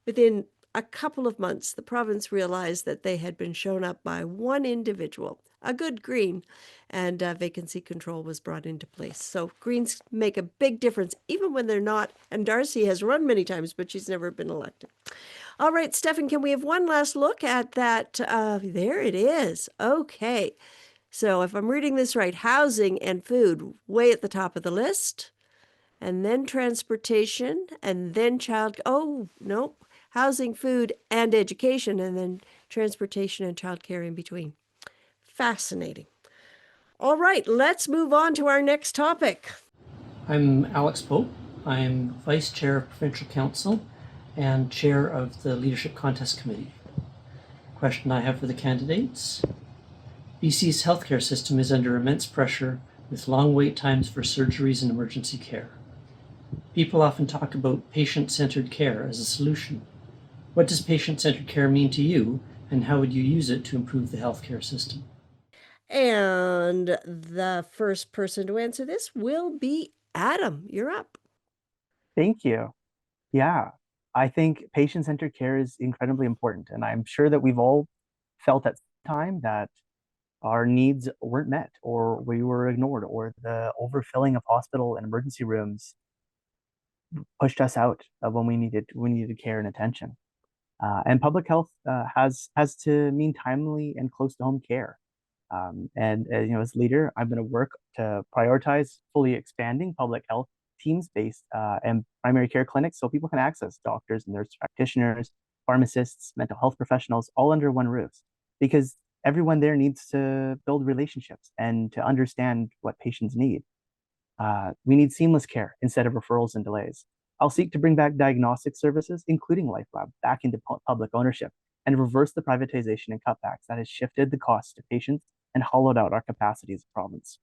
Within a couple of months, the province realized that they had been shown up by one individual, a good Green, and vacancy control was brought into place. So Greens make a big difference, even when they're not, and Darcy has run many times, but she's never been elected. All right, Stefan, can we have one last look at that? There it is. Okay. So if I'm reading this right, housing and food way at the top of the list, and then transportation, and then housing, food, and education, and then transportation and childcare in between. Fascinating. All right, let's move on to our next topic. I'm Alex Pope. I'm Vice Chair of Provincial Council and Chair of the Leadership Contest Committee. Question I have for the candidates. BC's healthcare system is under immense pressure with long wait times for surgeries and emergency care. People often talk about patient-centered care as a solution. What does patient-centered care mean to you, and how would you use it to improve the healthcare system? And the first person to answer this will be Adam. You're up. Thank you. Yeah, I think patient-centered care is incredibly important, and I'm sure that we've all felt at some time that our needs weren't met, or we were ignored, or the overfilling of hospital and emergency rooms pushed us out of when we needed care and attention. And public health has to mean timely and close to home care. As leader, I'm going to work to prioritize fully expanding public health teams-based and primary care clinics so people can access doctors, nurse practitioners, pharmacists, mental health professionals, all under one roof. Because everyone there needs to build relationships and to understand what patients need. We need seamless care instead of referrals and delays. I'll seek to bring back diagnostic services, including LifeLab, back into public ownership and reverse the privatization and cutbacks that has shifted the costs to patients and hollowed out our capacity as a province.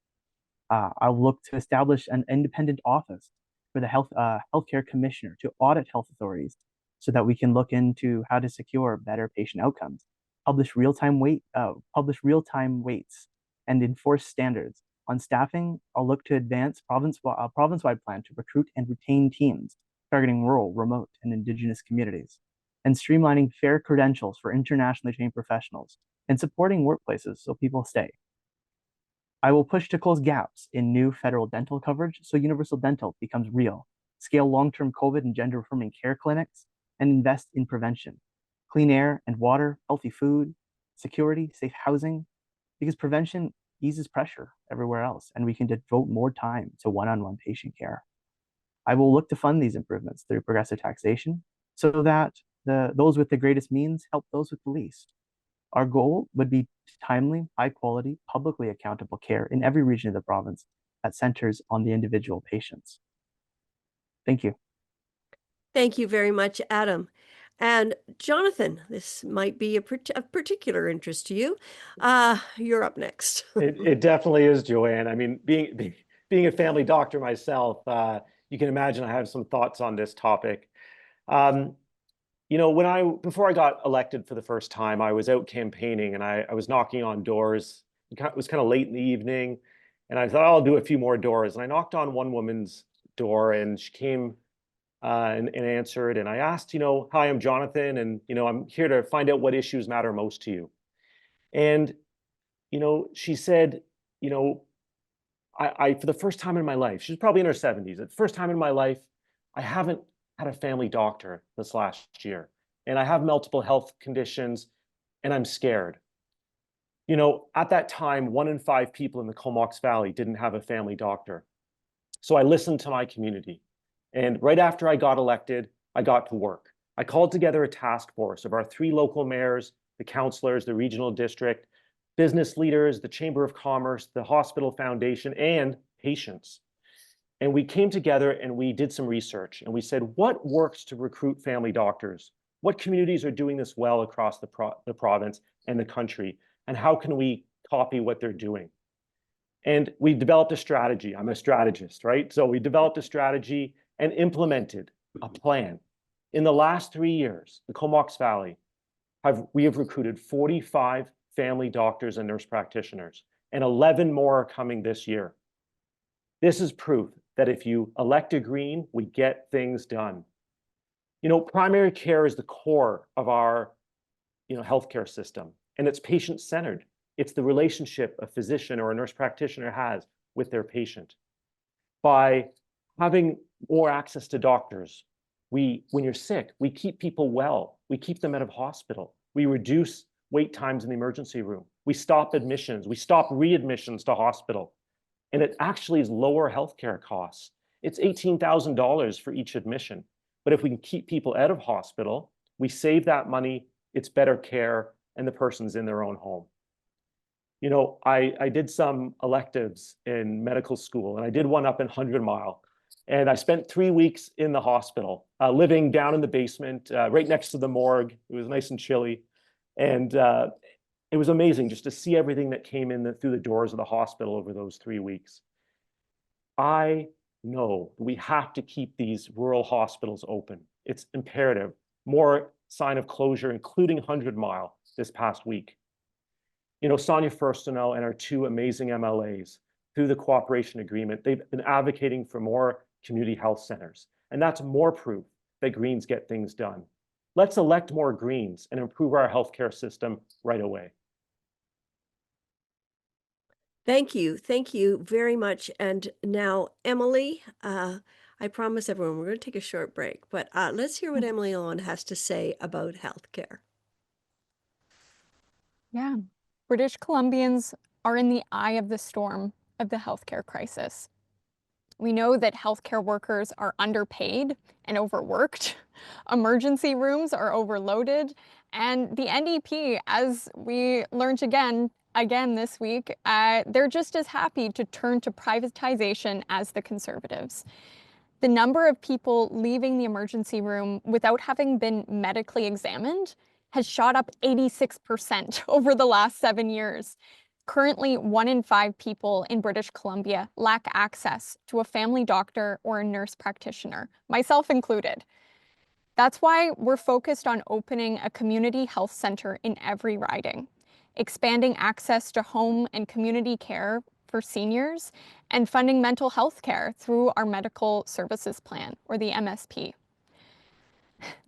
I'll look to establish an independent office for the healthcare commissioner to audit health authorities so that we can look into how to secure better patient outcomes, publish real-time weights, and enforce standards. On staffing, I'll look to advance a province-wide plan to recruit and retain teams targeting rural, remote, and Indigenous communities, and streamlining fair credentials for internationally trained professionals and supporting workplaces so people stay. I will push to close gaps in new federal dental coverage so universal dental becomes real, scale long-term COVID and gender-affirming care clinics, and invest in prevention, clean air and water, healthy food, security, safe housing, because prevention eases pressure everywhere else, and we can devote more time to one-on-one patient care. I will look to fund these improvements through progressive taxation so that those with the greatest means help those with the least. Our goal would be timely, high-quality, publicly accountable care in every region of the province that centers on the individual patients. Thank you. Thank you very much, Adam. And Jonathan, this might be of particular interest to you. You're up next. It definitely is, Joanne. I mean, being a family doctor myself, you can imagine I have some thoughts on this topic. Before I got elected for the first time, I was out campaigning and I was knocking on doors. It was kind of late in the evening, and I thought I'll do a few more doors. And I knocked on one woman's door, and she came and answered. And I asked, hi, I'm Jonathan, and I'm here to find out what issues matter most to you. And she said, I for the first time in my life, she's probably in her 70s. The first time in my life, I haven't had a family doctor this last year, and I have multiple health conditions, and I'm scared. At that time, 1 in 5 people in the Comox Valley didn't have a family doctor. So I listened to my community. And right after I got elected, I got to work. I called together a task force of our 3 local mayors, the councillors, the regional district, business leaders, the Chamber of Commerce, the Hospital Foundation, and patients. And we came together and we did some research, and we said, what works to recruit family doctors? What communities are doing this well across the province and the country? And how can we copy what they're doing? And we developed a strategy. I'm a strategist, right? So we developed a strategy and implemented a plan. In the last 3 years, the Comox Valley, we have recruited 45 family doctors and nurse practitioners, and 11 more are coming this year. This is proof that if you elect a Green, we get things done. Primary care is the core of our healthcare system, and it's patient-centered. It's the relationship a physician or a nurse practitioner has with their patient. By having more access to doctors, when you're sick, we keep people well. We keep them out of hospital. We reduce wait times in the emergency room. We stop admissions. We stop readmissions to hospital. And it actually is lower healthcare costs. It's $18,000 for each admission. But if we can keep people out of hospital, we save that money, it's better care, and the person's in their own home. I did some electives in medical school, and I did one up in 100 Mile. And I spent 3 weeks in the hospital, living down in the basement, right next to the morgue. It was nice and chilly. And it was amazing just to see everything that came in through the doors of the hospital over those 3 weeks. I know we have to keep these rural hospitals open. It's imperative. More sign of closure, including 100 Mile this past week. Sonia Furstenau and our 2 amazing MLAs, through the cooperation agreement, they've been advocating for more community health centers. And that's more proof that Greens get things done. Let's elect more Greens and improve our healthcare system right away. Thank you. Thank you very much. And now, Emily, I promise everyone we're going to take a short break, but let's hear what Emily Lowen has to say about healthcare. Yeah. British Columbians are in the eye of the storm of the healthcare crisis. We know that healthcare workers are underpaid and overworked. Emergency rooms are overloaded. And the NDP, as we learned again this week, they're just as happy to turn to privatization as the Conservatives. The number of people leaving the emergency room without having been medically examined has shot up 86% over the last 7 years. Currently, 1 in 5 people in British Columbia lack access to a family doctor or a nurse practitioner, myself included. That's why we're focused on opening a community health center in every riding, expanding access to home and community care for seniors, and funding mental health care through our Medical Services Plan, or the MSP.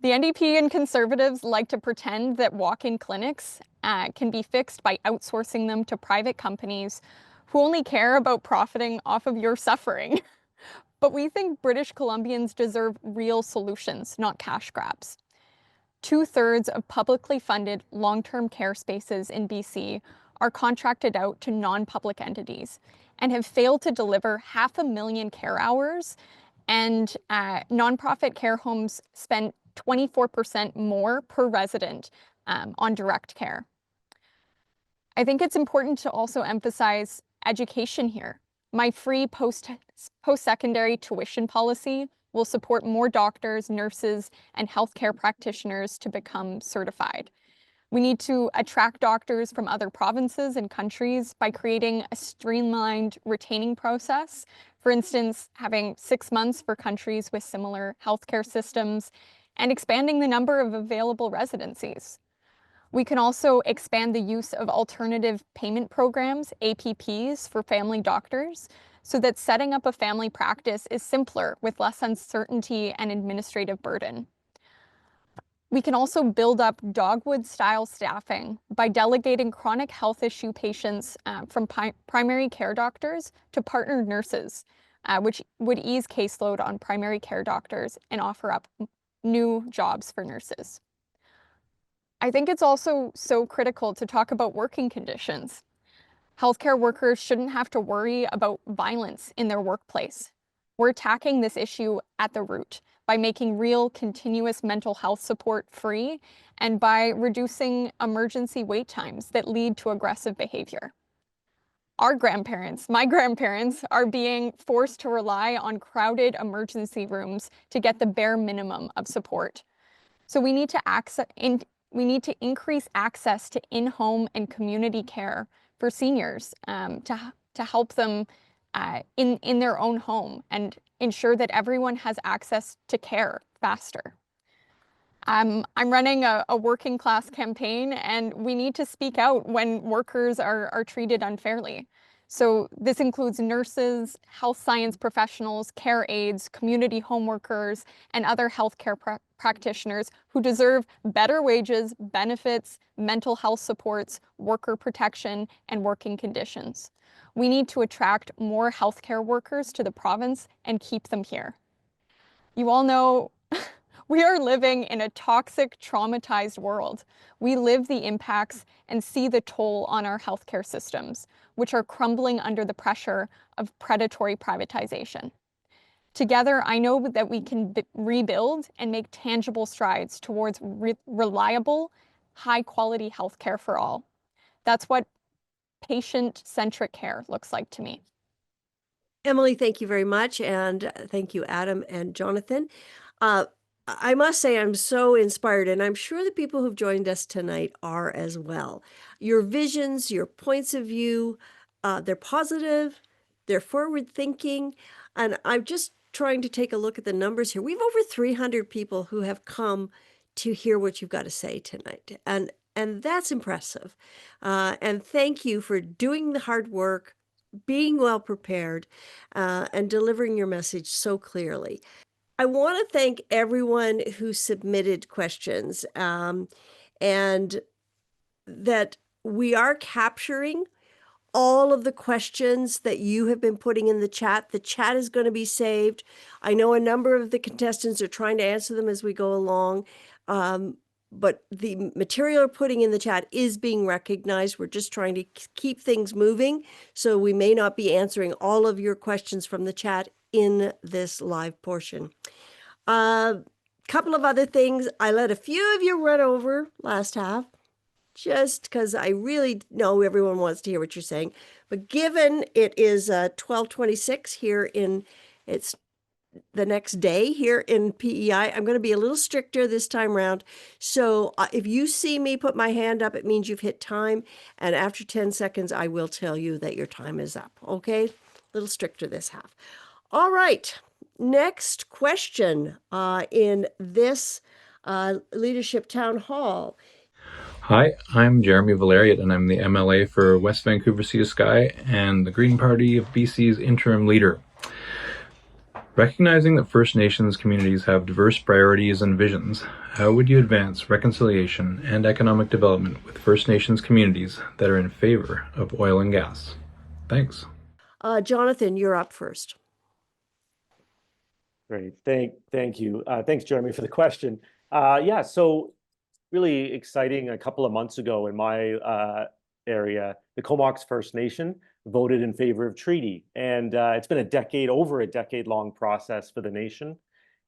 The NDP and Conservatives like to pretend that walk-in clinics can be fixed by outsourcing them to private companies who only care about profiting off of your suffering. But we think British Columbians deserve real solutions, not cash grabs. 2/3 of publicly funded long-term care spaces in BC are contracted out to non-public entities and have failed to deliver 500,000 care hours, and nonprofit care homes spend 24% more per resident on direct care. I think it's important to also emphasize education here. My free post-secondary tuition policy will support more doctors, nurses, and healthcare practitioners to become certified. We need to attract doctors from other provinces and countries by creating a streamlined retaining process. For instance, having 6 months for countries with similar healthcare systems and expanding the number of available residencies. We can also expand the use of alternative payment programs, APPs, for family doctors, so that setting up a family practice is simpler with less uncertainty and administrative burden. We can also build up dogwood-style staffing by delegating chronic health issue patients from primary care doctors to partnered nurses, which would ease caseload on primary care doctors and offer up new jobs for nurses. I think it's also so critical to talk about working conditions. Healthcare workers shouldn't have to worry about violence in their workplace. We're attacking this issue at the root by making real continuous mental health support free and by reducing emergency wait times that lead to aggressive behavior. Our grandparents, my grandparents, are being forced to rely on crowded emergency rooms to get the bare minimum of support. So we need to increase access to in-home and community care for seniors to help them in their own home and ensure that everyone has access to care faster. I'm running a working class campaign, and we need to speak out when workers are treated unfairly. So this includes nurses, health science professionals, care aides, community home workers, and other healthcare practitioners who deserve better wages, benefits, mental health supports, worker protection, and working conditions. We need to attract more healthcare workers to the province and keep them here. You all know we are living in a toxic, traumatized world. We live the impacts and see the toll on our healthcare systems, which are crumbling under the pressure of predatory privatization. Together, I know that we can rebuild and make tangible strides towards reliable, high-quality healthcare for all. That's what patient-centric care looks like to me. Emily, thank you very much. And thank you, Adam and Jonathan. I must say I'm so inspired, and I'm sure the people who've joined us tonight are as well. Your visions, your points of view, they're positive, they're forward-thinking, and I'm just trying to take a look at the numbers here. We've over 300 people who have come to hear what you've got to say tonight, and that's impressive. And thank you for doing the hard work, being well prepared, and delivering your message so clearly. I want to thank everyone who submitted questions, and that we are capturing all of the questions that you have been putting in the chat. The chat is going to be saved. I know a number of the contestants are trying to answer them as we go along. but the material you're putting in the chat is being recognized. We're just trying to keep things moving. So we may not be answering all of your questions from the chat in this live portion. Couple of other things. I let a few of you run over last half, just because I really know everyone wants to hear what you're saying. But given it is 12:26 here it's the next day here in PEI, I'm going to be a little stricter this time around. So if you see me put my hand up, it means you've hit time. And after 10 seconds, I will tell you that your time is up. Okay? A little stricter this half. All right. Next question in this Leadership Town Hall. Hi, I'm Jeremy Valeriot, and I'm the MLA for West Vancouver Sea to Sky and the Green Party of BC's interim leader. Recognizing that First Nations communities have diverse priorities and visions, how would you advance reconciliation and economic development with First Nations communities that are in favor of oil and gas? Thanks. Jonathan, you're up first. Great. Thank you. Thanks, Jeremy, for the question. Yeah, so really exciting. A couple of months ago in my area, the Comox First Nation voted in favor of treaty. And it's been over a decade long process for the nation.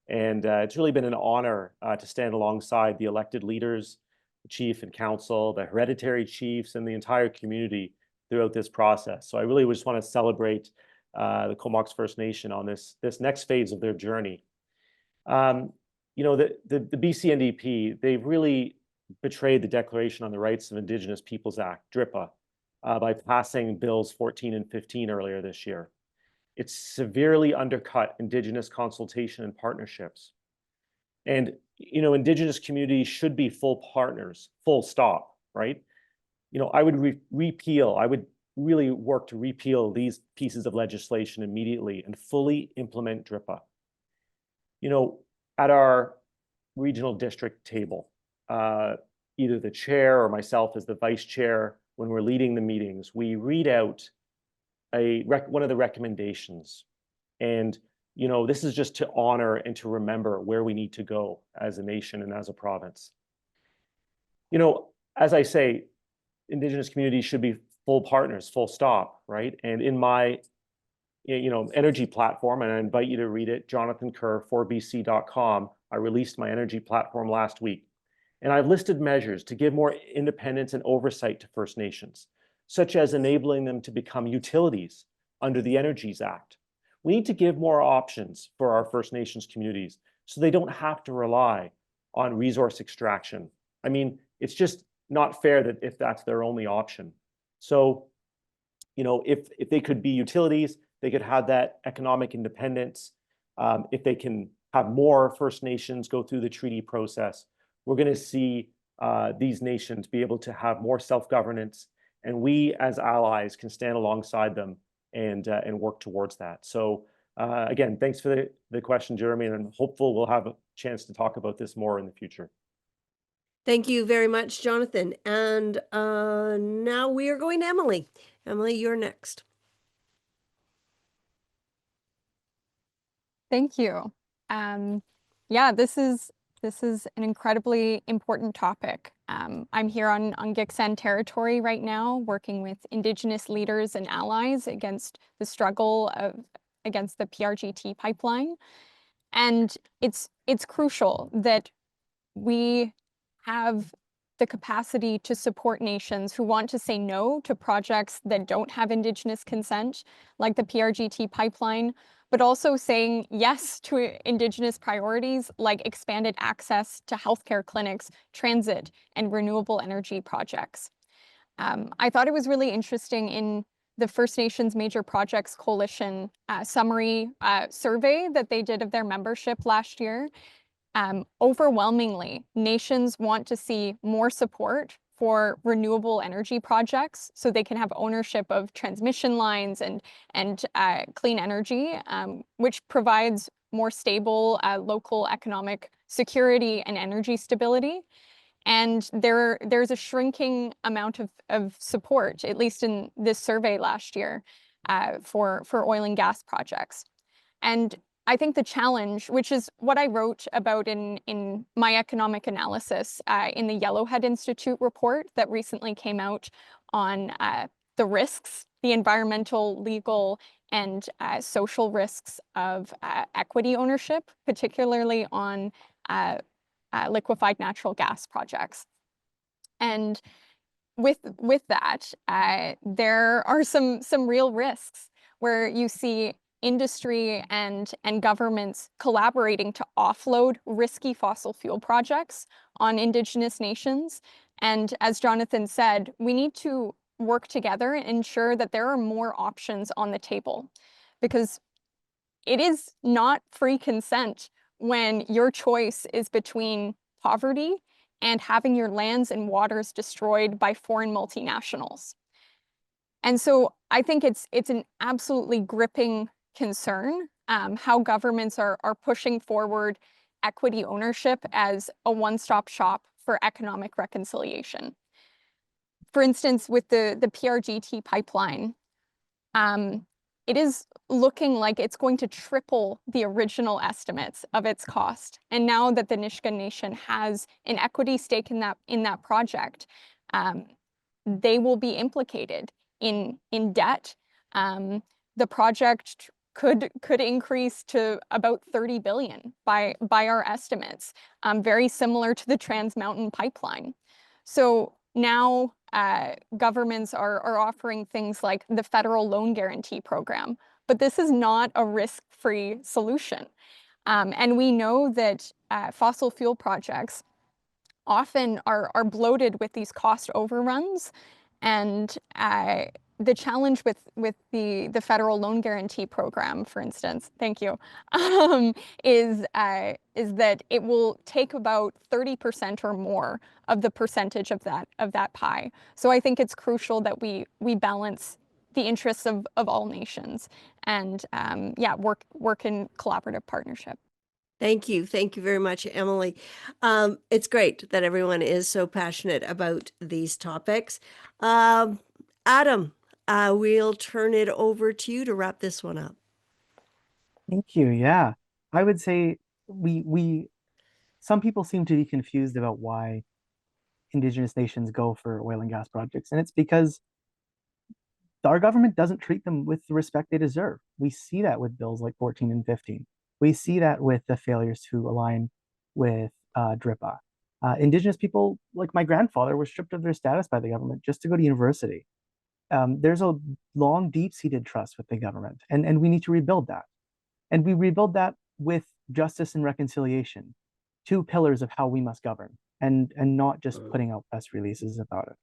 And it's really been an honor to stand alongside the elected leaders, the chief and council, the hereditary chiefs, and the entire community throughout this process. So I really just want to celebrate the Comox First Nation on this next phase of their journey. You know, the BC NDP, they've really betrayed the Declaration on the Rights of Indigenous Peoples Act, DRIPA, by passing Bills 14 and 15 earlier this year. It's severely undercut Indigenous consultation and partnerships. And, you know, Indigenous communities should be full partners, full stop, right? You know, I would I would really work to repeal these pieces of legislation immediately and fully implement DRIPA. You know, at our regional district table, either the chair or myself as the vice chair, when we're leading the meetings, we read out one of the recommendations. And, you know, this is just to honor and to remember where we need to go as a nation and as a province. You know, as I say, Indigenous communities should be full partners, full stop, right? And in my, you know, energy platform, and I invite you to read it, jonathankerr4bc.com, I released my energy platform last week. And I've listed measures to give more independence and oversight to First Nations, such as enabling them to become utilities under the Energies Act. We need to give more options for our First Nations communities so they don't have to rely on resource extraction. I mean, it's just not fair that if that's their only option. So, you know, if they could be utilities, they could have that economic independence. If they can have more First Nations go through the treaty process, we're going to see these nations be able to have more self-governance, and we as allies can stand alongside them and work towards that. So again, thanks for the question, Jeremy, and I'm hopeful we'll have a chance to talk about this more in the future. Thank you very much, Jonathan. And now we are going to Emily. Emily, you're next. Thank you. Yeah, this is an incredibly important topic. I'm here on Gixsan territory right now, working with Indigenous leaders and allies against the struggle against the PRGT pipeline. And it's crucial that we have the capacity to support nations who want to say no to projects that don't have Indigenous consent, like the PRGT pipeline, but also saying yes to Indigenous priorities like expanded access to healthcare clinics, transit, and renewable energy projects. I thought it was really interesting in the First Nations Major Projects Coalition summary survey that they did of their membership last year. Overwhelmingly, nations want to see more support for renewable energy projects so they can have ownership of transmission lines and clean energy, which provides more stable local economic security and energy stability. And there's a shrinking amount of support, at least in this survey last year, for oil and gas projects. And I think the challenge, which is what I wrote about in my economic analysis in the Yellowhead Institute report that recently came out on the risks, the environmental, legal, and social risks of equity ownership, particularly on liquefied natural gas projects. And with that, there are some real risks where you see industry and governments collaborating to offload risky fossil fuel projects on Indigenous nations. And as Jonathan said, we need to work together and ensure that there are more options on the table, because it is not free consent when your choice is between poverty and having your lands and waters destroyed by foreign multinationals. And so I think it's an absolutely gripping concern how governments are pushing forward equity ownership as a one-stop shop for economic reconciliation. For instance, with the PRGT pipeline, it is looking like it's going to triple the original estimates of its cost. And now that the Nisga'a Nation has an equity stake in that project, they will be implicated in debt. The project could increase to about 30 billion by our estimates, very similar to the Trans Mountain pipeline. So now governments are offering things like the federal loan guarantee program, but this is not a risk-free solution. And we know that fossil fuel projects often are bloated with these cost overruns. And the challenge with the federal loan guarantee program, for instance, thank you, is that it will take about 30% or more of the percentage of that pie. So I think it's crucial that we balance the interests of all nations and work in collaborative partnership. Thank you. Thank you very much, Emily. It's great that everyone is so passionate about these topics. Adam, we'll turn it over to you to wrap this one up. Thank you. Yeah, I would say some people seem to be confused about why Indigenous nations go for oil and gas projects, and it's because our government doesn't treat them with the respect they deserve. We see that with bills like 14 and 15. We see that with the failures to align with DRIPA. Indigenous people, like my grandfather, were stripped of their status by the government just to go to university. There's a long, deep-seated trust with the government, and we need to rebuild that. And we rebuild that with justice and reconciliation, two pillars of how we must govern, and not just putting out press releases about it.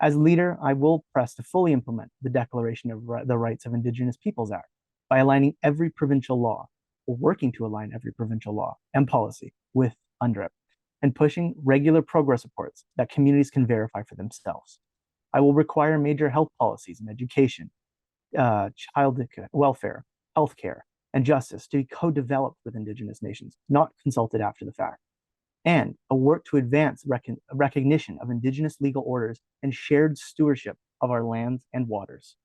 As leader, I will press to fully implement the Declaration of the Rights of Indigenous Peoples Act by aligning every provincial law, or working to align every provincial law and policy with UNDRIP, and pushing regular progress reports that communities can verify for themselves. I will require major health policies in education, child welfare, healthcare, and justice to be co-developed with Indigenous nations, not consulted after the fact. And a work to advance recognition of Indigenous legal orders and shared stewardship of our lands and waters.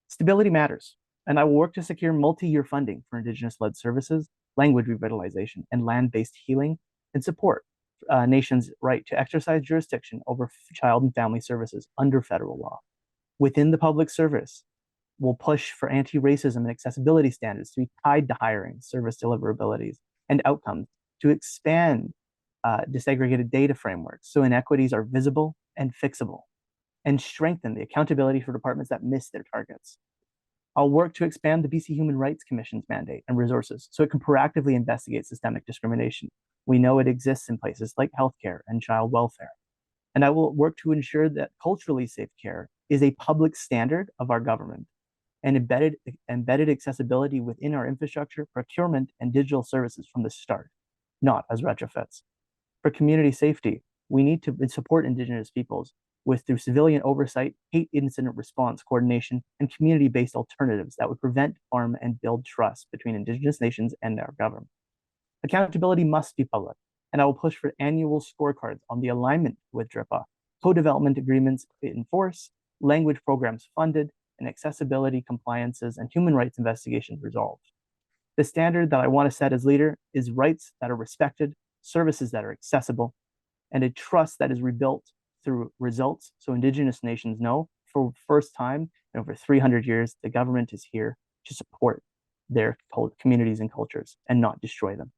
Stability matters, and I will work to secure multi-year funding for Indigenous-led services, language revitalization, and land-based healing, and support nations' right to exercise jurisdiction over child and family services under federal law. Within the public service, we'll push for anti-racism and accessibility standards to be tied to hiring, service deliverabilities, and outcomes, to expand disaggregated data frameworks so inequities are visible and fixable, and strengthen the accountability for departments that miss their targets. I'll work to expand the BC Human Rights Commission's mandate and resources so it can proactively investigate systemic discrimination. We know it exists in places like healthcare and child welfare. And I will work to ensure that culturally safe care is a public standard of our government, and embedded accessibility within our infrastructure, procurement, and digital services from the start, not as retrofits. For community safety, we need to support Indigenous peoples through civilian oversight, hate incident response coordination, and community-based alternatives that would prevent harm and build trust between Indigenous nations and our government. Accountability must be public, and I will push for annual scorecards on the alignment with DRIPA, co-development agreements in force, language programs funded, and accessibility compliances and human rights investigations resolved. The standard that I want to set as leader is rights that are respected, services that are accessible, and a trust that is rebuilt through results so Indigenous nations know for the first time in over 300 years, the government is here to support their communities and cultures and not destroy them.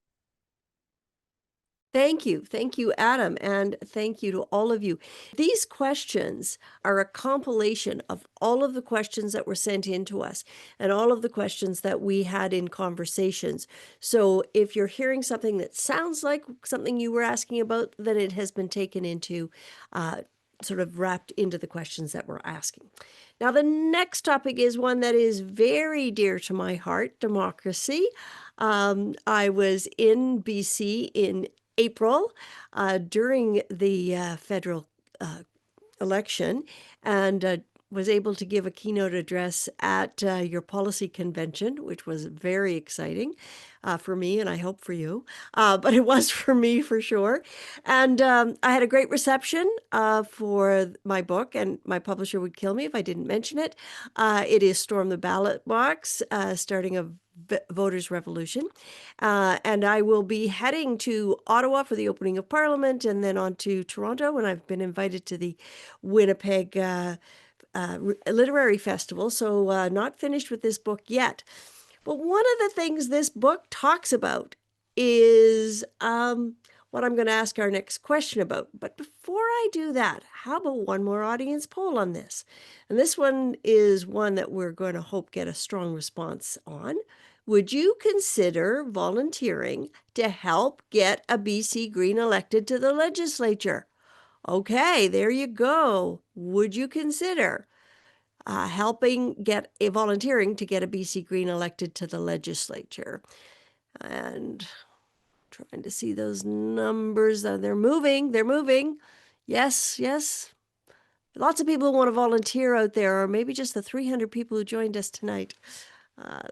Thank you, Adam, and thank you to all of you. These questions are a compilation of all of the questions that were sent in to us and all of the questions that we had in conversations. So if you're hearing something that sounds like something you were asking about, then it has been taken into sort of wrapped into the questions that we're asking. Now, the next topic is one that is very dear to my heart, democracy. I was in BC in April during the federal election and was able to give a keynote address at your policy convention, which was very exciting for me and I hope for you, but it was for me for sure. And I had a great reception for my book, and my publisher would kill me if I didn't mention it. It is Storm the Ballot Box, Starting a Voters' Revolution. And I will be heading to Ottawa for the opening of Parliament and then on to Toronto, and I've been invited to the Winnipeg Literary Festival, so not finished with this book yet. But one of the things this book talks about is what I'm going to ask our next question about. But before I do that, how about one more audience poll on this? And this one is one that we're going to hope get a strong response on. Would you consider volunteering to help get a BC Green elected to the legislature? Okay, there you go. Would you consider helping get a volunteering to get a BC Green elected to the legislature? And trying to see those numbers. They're moving. Yes. Lots of people want to volunteer out there, or maybe just the 300 people who joined us tonight.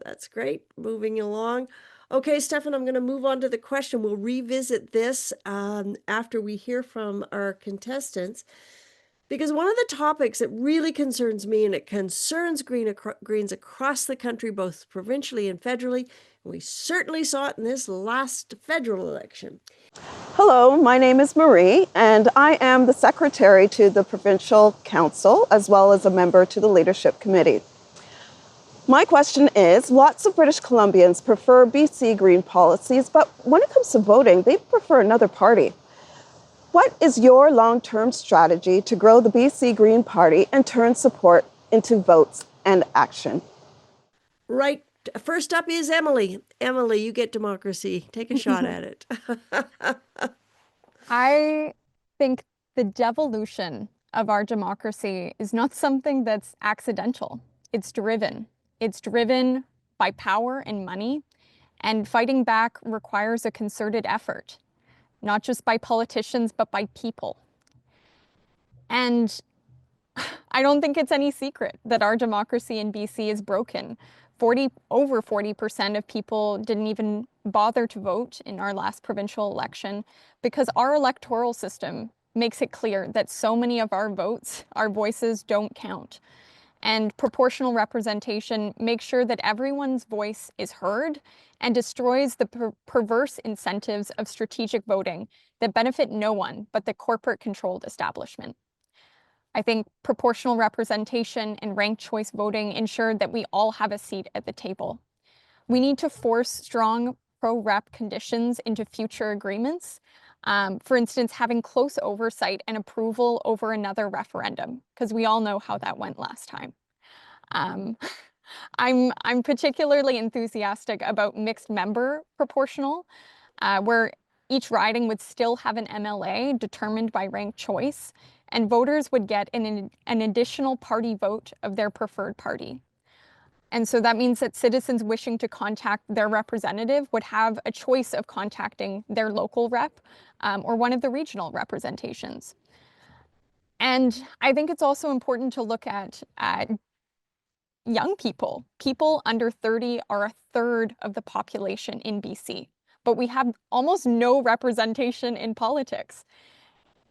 That's great. Moving along. Okay, Stefan, I'm going to move on to the question. We'll revisit this after we hear from our contestants. Because one of the topics that really concerns me, and it concerns Greens across the country, both provincially and federally, and we certainly saw it in this last federal election. Hello, my name is Marie, and I am the secretary to the Provincial Council, as well as a member to the Leadership Committee. My question is, lots of British Columbians prefer BC Green policies, but when it comes to voting, they prefer another party. What is your long-term strategy to grow the BC Green Party and turn support into votes and action? Right. First up is Emily. Emily, you get democracy. Take a shot at it. I think the devolution of our democracy is not something that's accidental. It's driven. It's driven by power and money, and fighting back requires a concerted effort, not just by politicians, but by people. And I don't think it's any secret that our democracy in BC is broken. Over 40% of people didn't even bother to vote in our last provincial election because our electoral system makes it clear that so many of our votes, our voices don't count. And proportional representation makes sure that everyone's voice is heard and destroys the perverse incentives of strategic voting that benefit no one but the corporate-controlled establishment. I think proportional representation and ranked choice voting ensured that we all have a seat at the table. We need to force strong pro-rep conditions into future agreements. For instance, having close oversight and approval over another referendum, because we all know how that went last time. I'm particularly enthusiastic about mixed member proportional, where each riding would still have an MLA determined by ranked choice, and voters would get an additional party vote of their preferred party. And so that means that citizens wishing to contact their representative would have a choice of contacting their local rep or one of the regional representations. And I think it's also important to look at young people. People under 30 are a third of the population in BC, but we have almost no representation in politics.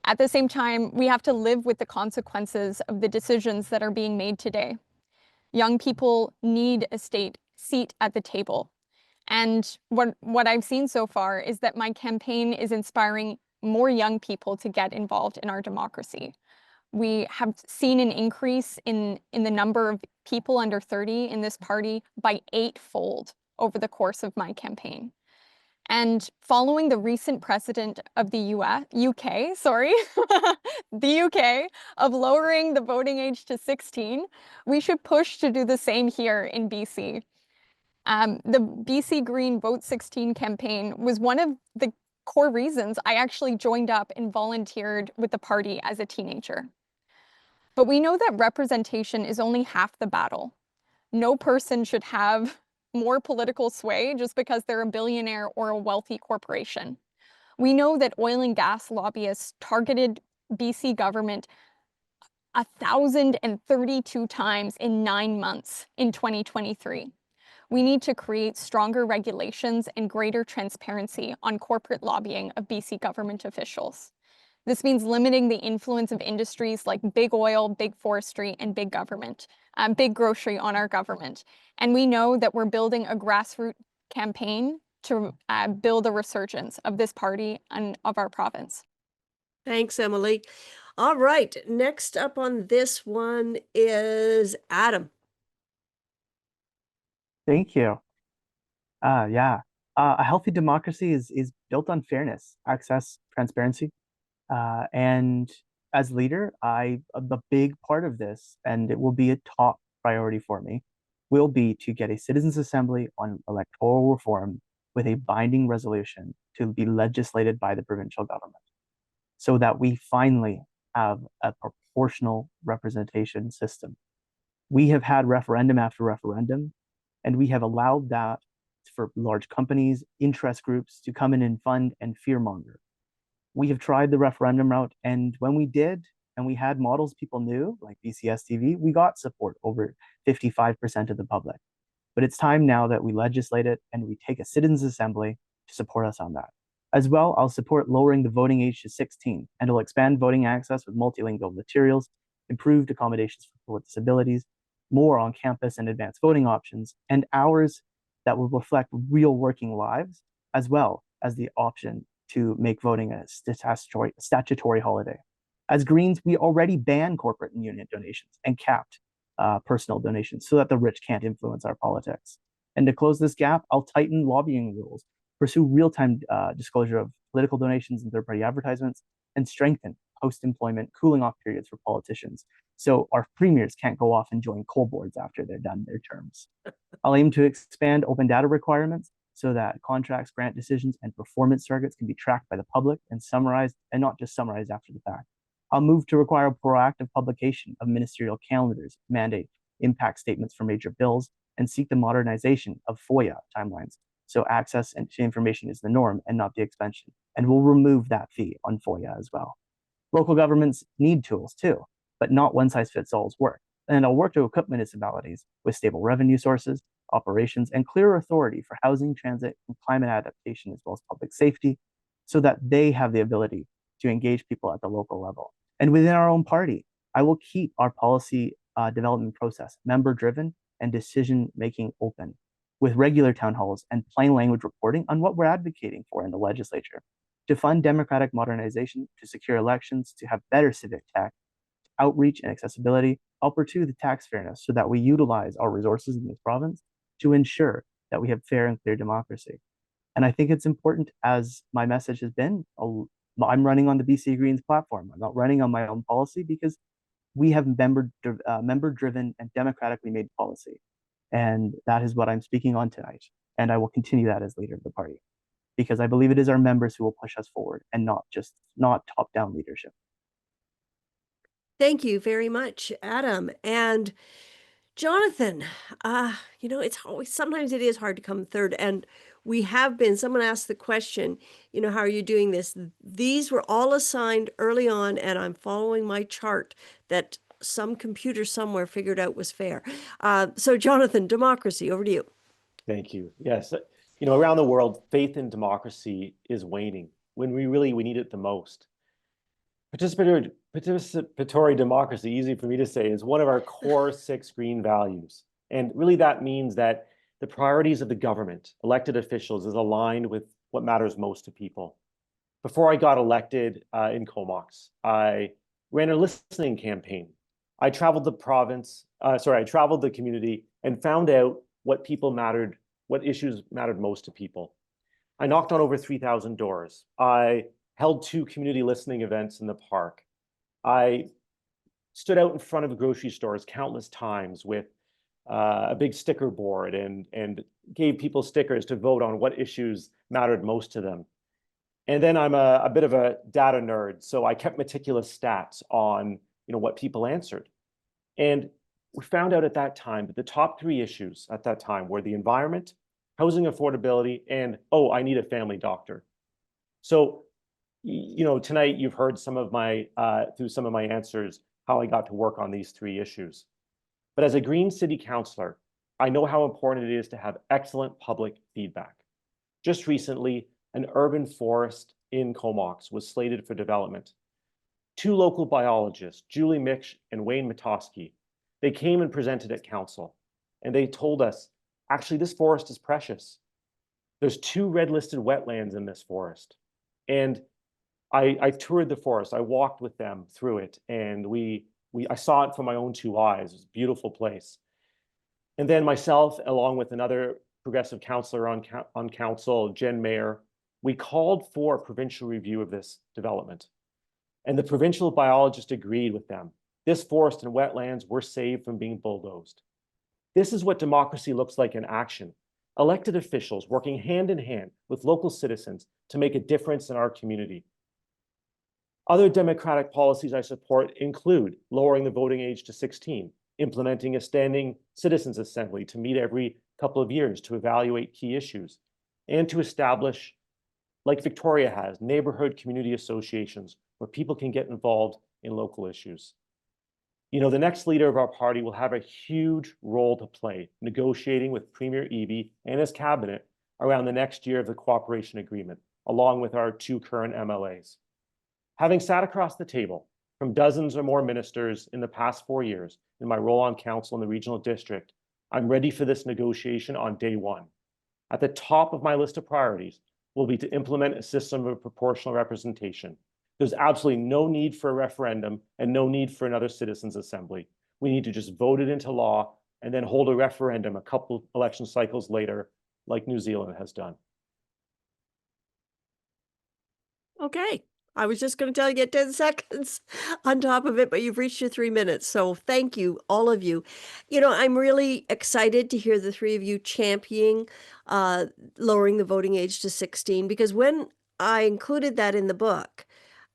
At the same time, we have to live with the consequences of the decisions that are being made today. Young people need a seat at the table. And what I've seen so far is that my campaign is inspiring more young people to get involved in our democracy. We have seen an increase in the number of people under 30 in this party by 8-fold over the course of my campaign. And following the recent precedent of the UK, the UK, of lowering the voting age to 16, we should push to do the same here in BC. The BC Green Vote 16 campaign was one of the core reasons I actually joined up and volunteered with the party as a teenager. But we know that representation is only half the battle. No person should have more political sway just because they're a billionaire or a wealthy corporation. We know that oil and gas lobbyists targeted BC government 1,032 times in 9 months in 2023. We need to create stronger regulations and greater transparency on corporate lobbying of BC government officials. This means limiting the influence of industries like big oil, big forestry, and big government, big grocery on our government. And we know that we're building a grassroots campaign to build a resurgence of this party and of our province. Thanks, Emily. All right, next up on this one is Adam. Thank you. A healthy democracy is built on fairness, access, transparency. And as leader, a big part of this, and it will be a top priority for me, will be to get a citizens' assembly on electoral reform with a binding resolution to be legislated by the provincial government, so that we finally have a proportional representation system. We have had referendum after referendum, and we have allowed that for large companies, interest groups to come in and fund and fearmonger. We have tried the referendum route, and when we did, and we had models people knew, like BCS TV, we got support over 55% of the public. But it's time now that we legislate it and we take a citizens' assembly to support us on that. As well, I'll support lowering the voting age to 16, and it'll expand voting access with multilingual materials, improved accommodations for people with disabilities, more on-campus and advanced voting options, and hours that will reflect real working lives, as well as the option to make voting a statutory holiday. As Greens, we already ban corporate and union donations and capped personal donations so that the rich can't influence our politics. And to close this gap, I'll tighten lobbying rules, pursue real-time disclosure of political donations and third-party advertisements, and strengthen post-employment cooling off periods for politicians so our premiers can't go off and join coal boards after they're done their terms. I'll aim to expand open data requirements so that contracts, grant decisions, and performance targets can be tracked by the public and summarized, and not just summarized after the fact. I'll move to require proactive publication of ministerial calendars, mandate impact statements for major bills, and seek the modernization of FOIA timelines so access to information is the norm and not the expansion. And we'll remove that fee on FOIA as well. Local governments need tools too, but not one-size-fits-all's work. And I'll work to equip municipalities with stable revenue sources, operations, and clear authority for housing, transit, and climate adaptation, as well as public safety, so that they have the ability to engage people at the local level. And within our own party, I will keep our policy development process member-driven and decision-making open, with regular town halls and plain language reporting on what we're advocating for in the legislature, to fund democratic modernization, to secure elections, to have better civic tech, outreach and accessibility. I'll pursue the tax fairness so that we utilize our resources in this province to ensure that we have fair and clear democracy. And I think it's important, as my message has been, I'm running on the BC Greens platform. I'm not running on my own policy because we have member-driven and democratically made policy. And that is what I'm speaking on tonight. And I will continue that as leader of the party, because I believe it is our members who will push us forward and not top-down leadership. Thank you very much, Adam. And Jonathan, it's always, sometimes it is hard to come third. And we have been, someone asked the question, how are you doing this? These were all assigned early on, and I'm following my chart that some computer somewhere figured out was fair. So Jonathan, democracy, over to you. Thank you. Yes. Around the world, faith in democracy is waning when we need it the most. Participatory democracy, easy for me to say, is one of our core 6 green values. And really that means that the priorities of the government, elected officials, is aligned with what matters most to people. Before I got elected in Comox, I ran a listening campaign. I traveled the community and found out what issues mattered most to people. I knocked on over 3,000 doors. I held 2 community listening events in the park. I stood out in front of grocery stores countless times with a big sticker board and gave people stickers to vote on what issues mattered most to them. And then I'm a bit of a data nerd, so I kept meticulous stats on what people answered. And we found out at that time that the top 3 issues at that time were the environment, housing affordability, and, oh, I need a family doctor. So, tonight you've heard some of my, through some of my answers, how I got to work on these 3 issues. But as a Green City Councillor, I know how important it is to have excellent public feedback. Just recently, an urban forest in Comox was slated for development. 2 local biologists, Julie Miksch and Wayne Matoski, they came and presented at council, and they told us, actually, this forest is precious. There's 2 red-listed wetlands in this forest. And I toured the forest. I walked with them through it, and I saw it from my own 2 eyes. It was a beautiful place. And then myself, along with another progressive councillor on council, Jen Mayer, we called for a provincial review of this development. And the provincial biologist agreed with them. This forest and wetlands were saved from being bulldozed. This is what democracy looks like in action. Elected officials working hand in hand with local citizens to make a difference in our community. Other democratic policies I support include lowering the voting age to 16, implementing a standing citizens assembly to meet every couple of years to evaluate key issues, and to establish, like Victoria has, neighborhood community associations where people can get involved in local issues. The next leader of our party will have a huge role to play negotiating with Premier Eby and his cabinet around the next year of the cooperation agreement, along with our 2 current MLAs. Having sat across the table from dozens or more ministers in the past 4 years in my role on council in the regional district, I'm ready for this negotiation on day 1. At the top of my list of priorities will be to implement a system of proportional representation. There's absolutely no need for a referendum and no need for another citizens assembly. We need to just vote it into law and then hold a referendum a couple election cycles later, like New Zealand has done. Okay. I was just going to tell you get 10 seconds on top of it, but you've reached your 3 minutes. So thank you, all of you. I'm really excited to hear the 3 of you championing lowering the voting age to 16, because when I included that in the book,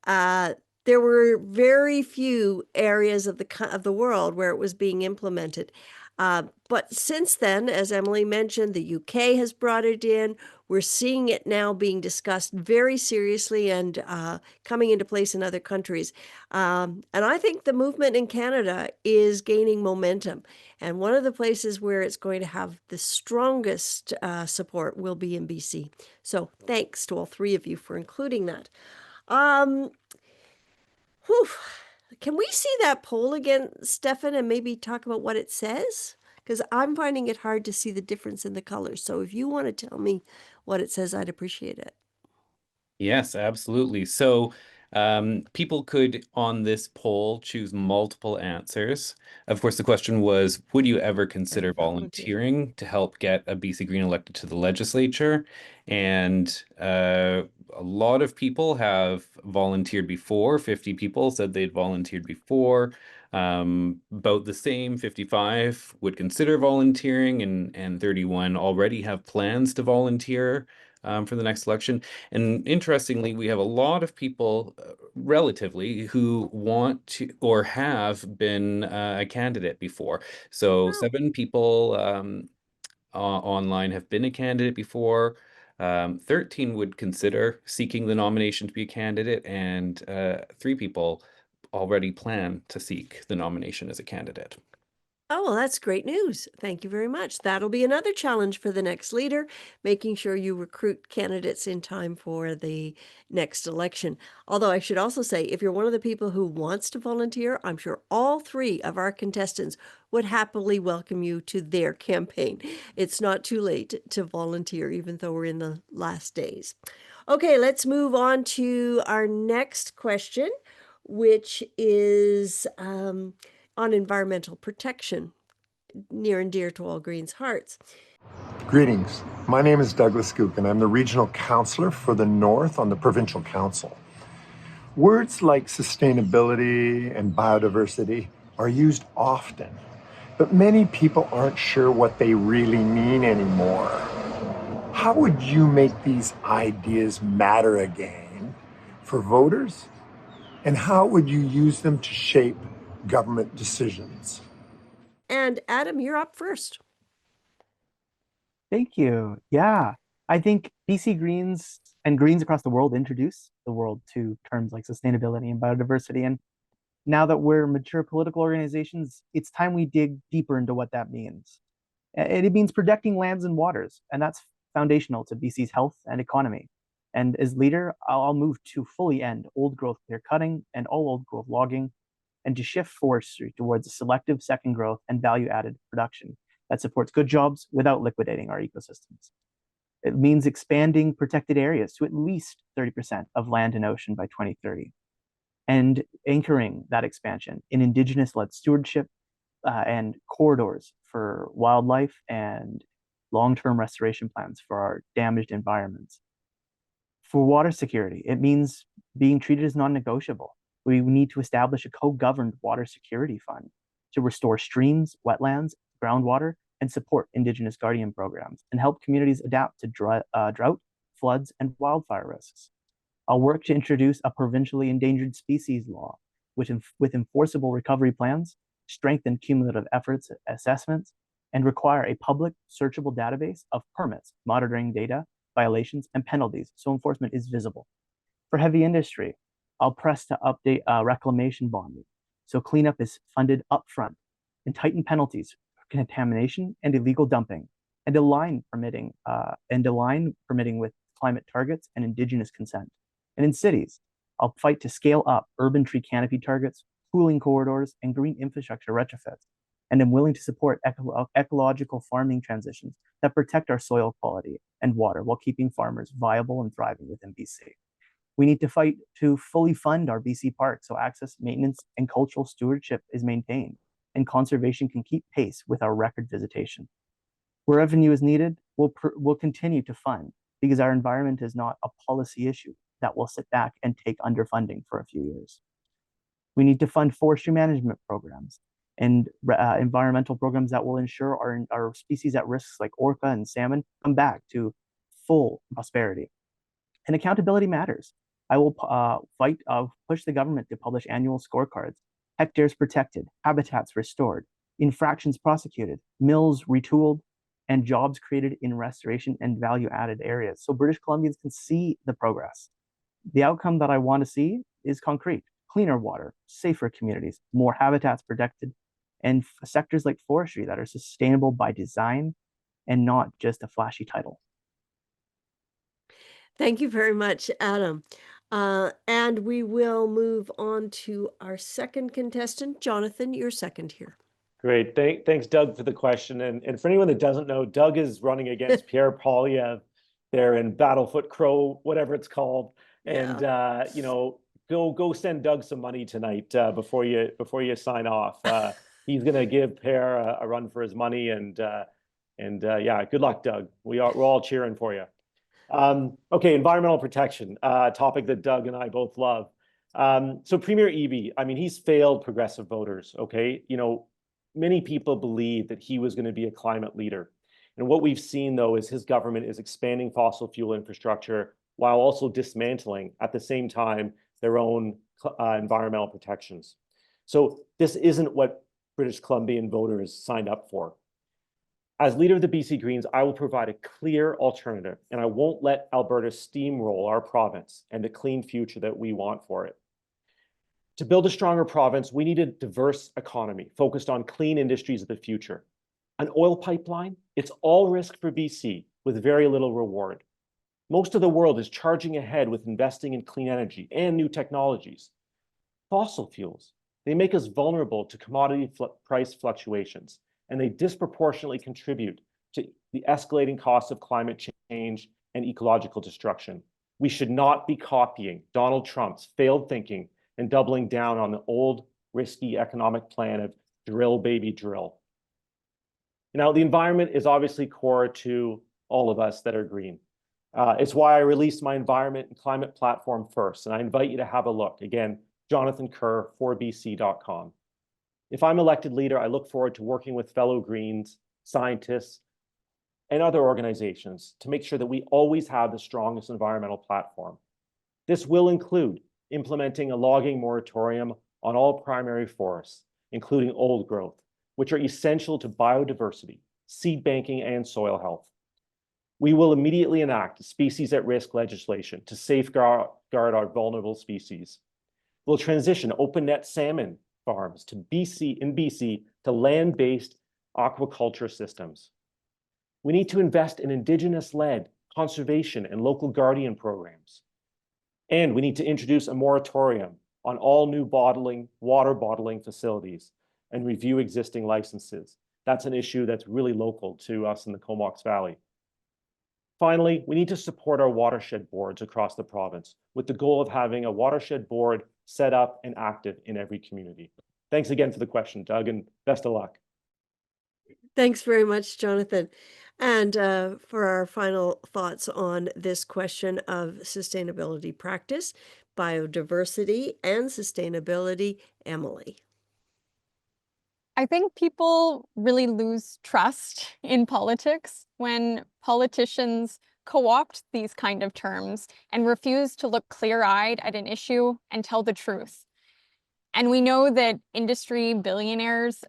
there were very few areas of the world where it was being implemented. But since then, as Emily mentioned, the UK has brought it in. We're seeing it now being discussed very seriously and coming into place in other countries. And I think the movement in Canada is gaining momentum. And one of the places where it's going to have the strongest support will be in BC. So thanks to all 3 of you for including that. Can we see that poll again, Stefan, and maybe talk about what it says? Because I'm finding it hard to see the difference in the colors. So if you want to tell me what it says, I'd appreciate it. Yes, absolutely. So people could, on this poll, choose multiple answers. Of course, the question was, would you ever consider volunteering to help get a BC Green elected to the legislature? And a lot of people have volunteered before. 50 people said they'd volunteered before. About the same, 55 would consider volunteering, and 31 already have plans to volunteer for the next election. And interestingly, we have a lot of people, relatively, who want to or have been a candidate before. So 7 people online have been a candidate before. 13 would consider seeking the nomination to be a candidate, and 3 people already plan to seek the nomination as a candidate. Oh, well, that's great news. Thank you very much. That'll be another challenge for the next leader, making sure you recruit candidates in time for the next election. Although I should also say, if you're one of the people who wants to volunteer, I'm sure all three of our contestants would happily welcome you to their campaign. It's not too late to volunteer, even though we're in the last days. Okay, let's move on to our next question, which is on environmental protection, near and dear to all Greens' hearts. Greetings. My name is Douglas Gook, and I'm the Regional Councillor for the North on the Provincial Council. Words like sustainability and biodiversity are used often, but many people aren't sure what they really mean anymore. How would you make these ideas matter again for voters? And how would you use them to shape government decisions? And Adam, you're up first. Thank you. Yeah, I think BC Greens and Greens across the world introduce the world to terms like sustainability and biodiversity. And now that we're mature political organizations, it's time we dig deeper into what that means. And it means protecting lands and waters, and that's foundational to BC's health and economy. And as leader, I'll move to fully end old growth clear cutting and all old growth logging, and to shift forestry towards a selective second growth and value added production that supports good jobs without liquidating our ecosystems. It means expanding protected areas to at least 30% of land and ocean by 2030, and anchoring that expansion in Indigenous led stewardship and corridors for wildlife and long term restoration plans for our damaged environments. For water security, it means being treated as non negotiable. We need to establish a co governed water security fund to restore streams, wetlands, groundwater, and support Indigenous guardian programs and help communities adapt to drought, floods, and wildfire risks. I'll work to introduce a provincially endangered species law, which with enforceable recovery plans, strengthen cumulative efforts assessments, and require a public searchable database of permits, monitoring data, violations, and penalties so enforcement is visible. For heavy industry, I'll press to update reclamation bonding so cleanup is funded upfront and tighten penalties for contamination and illegal dumping, and align permitting with climate targets and Indigenous consent. And in cities, I'll fight to scale up urban tree canopy targets, cooling corridors, and green infrastructure retrofits. And I'm willing to support ecological farming transitions that protect our soil quality and water while keeping farmers viable and thriving within BC. We need to fight to fully fund our BC parks so access, maintenance, and cultural stewardship is maintained, and conservation can keep pace with our record visitation. Where revenue is needed, we'll continue to fund, because our environment is not a policy issue that will sit back and take underfunding for a few years. We need to fund forestry management programs and environmental programs that will ensure our species at risks like orca and salmon come back to full prosperity. And accountability matters. I will push the government to publish annual scorecards, hectares protected, habitats restored, infractions prosecuted, mills retooled, and jobs created in restoration and value-added areas, so British Columbians can see the progress. The outcome that I want to see is concrete: cleaner water, safer communities, more habitats protected, and sectors like forestry that are sustainable by design and not just a flashy title. Thank you very much, Adam. And we will move on to our second contestant. Jonathan, you're second here. Great. Thanks, Doug, for the question. And for anyone that doesn't know, Doug is running against Pierre Poilievre there in Battlefoot Crow, whatever it's called. And you know, go send Doug some money tonight before you sign off. He's gonna give Pierre a run for his money, and yeah, good luck, Doug. We're all cheering for you. Okay, environmental protection, topic that Doug and I both love. So Premier Eby, I mean, he's failed progressive voters, okay? You know, many people believe that he was going to be a climate leader. And what we've seen, though, is his government is expanding fossil fuel infrastructure while also dismantling, at the same time, their own environmental protections. So this isn't what British Columbian voters signed up for. As leader of the BC Greens, I will provide a clear alternative, and I won't let Alberta steamroll our province and the clean future that we want for it. To build a stronger province, we need a diverse economy focused on clean industries of the future. An oil pipeline, it's all risk for BC with very little reward. Most of the world is charging ahead with investing in clean energy and new technologies. Fossil fuels, they make us vulnerable to commodity price fluctuations, and they disproportionately contribute to the escalating costs of climate change and ecological destruction. We should not be copying Donald Trump's failed thinking and doubling down on the old, risky economic plan of drill, baby, drill. Now, the environment is obviously core to all of us that are green. It's why I released my environment and climate platform first, and I invite you to have a look. Again, Jonathan Kerr, 4bc.com. If I'm elected leader, I look forward to working with fellow Greens, scientists, and other organizations to make sure that we always have the strongest environmental platform. This will include implementing a logging moratorium on all primary forests, including old growth, which are essential to biodiversity, seed banking, and soil health. We will immediately enact species at risk legislation to safeguard our vulnerable species. We'll transition open net salmon farms in BC to land-based aquaculture systems. We need to invest in Indigenous-led conservation and local guardian programs. And we need to introduce a moratorium on all new water bottling facilities and review existing licenses. That's an issue that's really local to us in the Comox Valley. Finally, we need to support our watershed boards across the province with the goal of having a watershed board set up and active in every community. Thanks again for the question, Doug, and best of luck. Thanks very much, Jonathan. And for our final thoughts on this question of sustainability practice, biodiversity, and sustainability, Emily. I think people really lose trust in politics when politicians co-opt these kind of terms and refuse to look clear-eyed at an issue and tell the truth. And we know that industry billionaires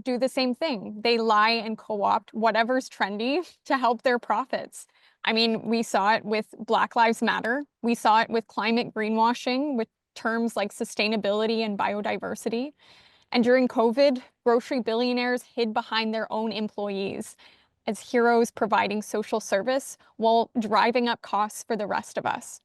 do the same thing. They lie and co-opt whatever's trendy to help their profits. I mean, we saw it with Black Lives Matter. We saw it with climate greenwashing with terms like sustainability and biodiversity. And during COVID, grocery billionaires hid behind their own employees as heroes providing social service while driving up costs for the rest of us.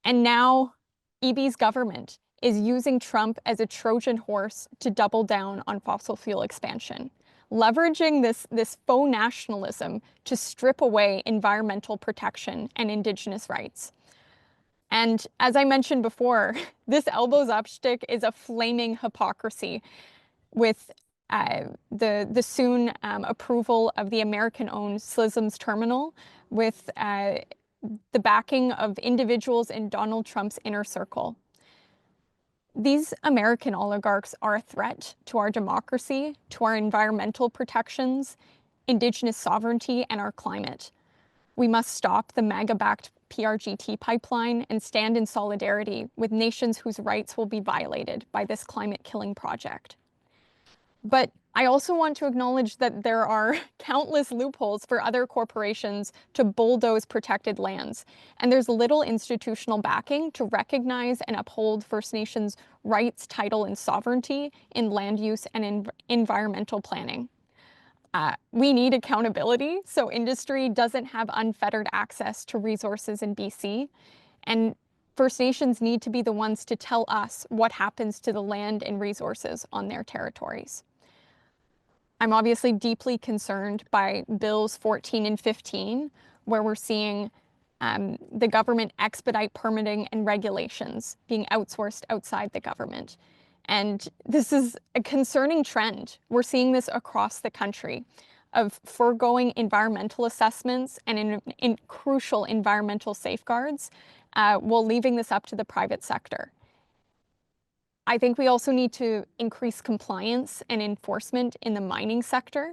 And now, EB's government is using Trump as a Trojan horse to double down on fossil fuel expansion, leveraging this faux nationalism to strip away environmental protection and Indigenous rights. And as I mentioned before, this elbows up shtick is a flaming hypocrisy with the soon approval of the American-owned Slisms terminal with the backing of individuals in Donald Trump's inner circle. These American oligarchs are a threat to our democracy, to our environmental protections, Indigenous sovereignty, and our climate. We must stop the MAGA-backed PRGT pipeline and stand in solidarity with nations whose rights will be violated by this climate-killing project. But I also want to acknowledge that there are countless loopholes for other corporations to bulldoze protected lands, and there's little institutional backing to recognize and uphold First Nations rights, title, and sovereignty in land use and environmental planning. We need accountability so industry doesn't have unfettered access to resources in BC, and First Nations need to be the ones to tell us what happens to the land and resources on their territories. I'm obviously deeply concerned by Bills 14 and 15, where we're seeing the government expedite permitting and regulations being outsourced outside the government. And this is a concerning trend. We're seeing this across the country of foregoing environmental assessments and in crucial environmental safeguards while leaving this up to the private sector. I think we also need to increase compliance and enforcement in the mining sector.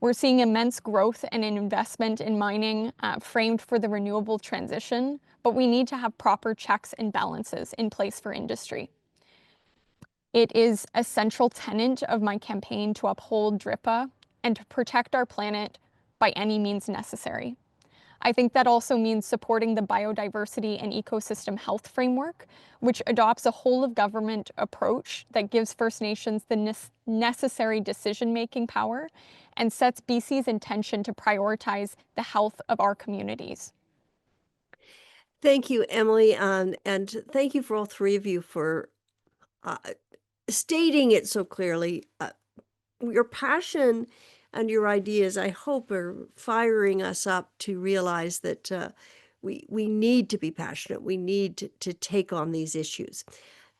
We're seeing immense growth and investment in mining framed for the renewable transition, but we need to have proper checks and balances in place for industry. It is a central tenet of my campaign to uphold DRIPA and to protect our planet by any means necessary. I think that also means supporting the biodiversity and ecosystem health framework, which adopts a whole of government approach that gives First Nations the necessary decision-making power and sets BC's intention to prioritize the health of our communities. Thank you, Emily, and thank you for all three of you for stating it so clearly. Your passion and your ideas, I hope, are firing us up to realize that we need to be passionate. We need to take on these issues.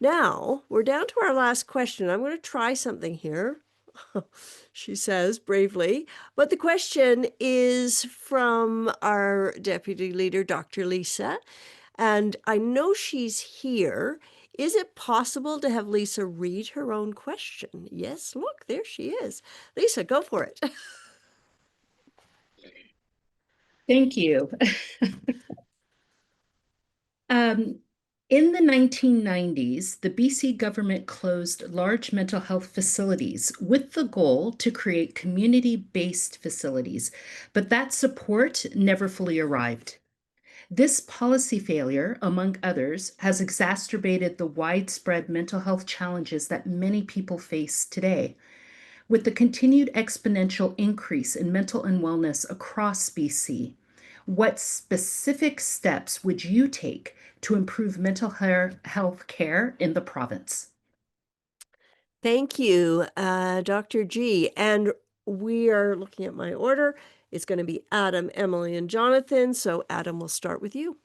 Now, we're down to our last question. I'm going to try something here, she says bravely. But the question is from our Deputy Leader, Dr. Lisa. And I know she's here. Is it possible to have Lisa read her own question? Yes, look, there she is. Lisa, go for it. Thank you. In the 1990s, the BC government closed large mental health facilities with the goal to create community-based facilities, but that support never fully arrived. This policy failure, among others, has exacerbated the widespread mental health challenges that many people face today. With the continued exponential increase in mental wellness across BC, what specific steps would you take to improve mental health care in the province? Thank you, Dr. G. And we are looking at my order. It's going to be Adam, Emily, and Jonathan. So Adam, we'll start with you.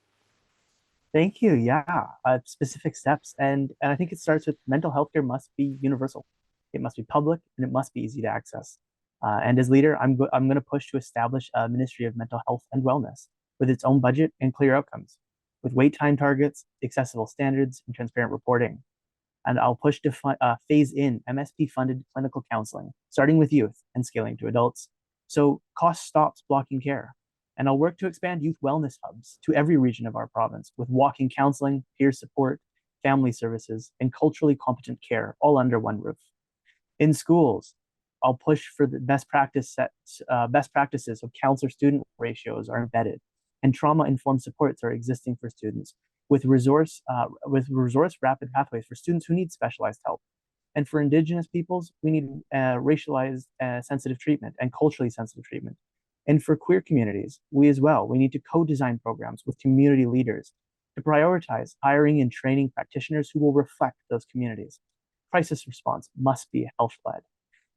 Thank you. Yeah, specific steps. And I think it starts with mental health care must be universal. It must be public and it must be easy to access. And as leader, I'm going to push to establish a Ministry of Mental Health and Wellness with its own budget and clear outcomes, with wait time targets, accessible standards, and transparent reporting. And I'll push to phase in MSP-funded clinical counseling, starting with youth and scaling to adults, so cost stops blocking care. And I'll work to expand youth wellness hubs to every region of our province with walk-in counseling, peer support, family services, and culturally competent care all under one roof. In schools, I'll push for the best practices so counselor-student ratios are embedded and trauma-informed supports are existing for students with resource rapid pathways for students who need specialized help. And for Indigenous peoples, we need racialized sensitive treatment and culturally sensitive treatment. And for queer communities, we need to co-design programs with community leaders to prioritize hiring and training practitioners who will reflect those communities. Crisis response must be health-led.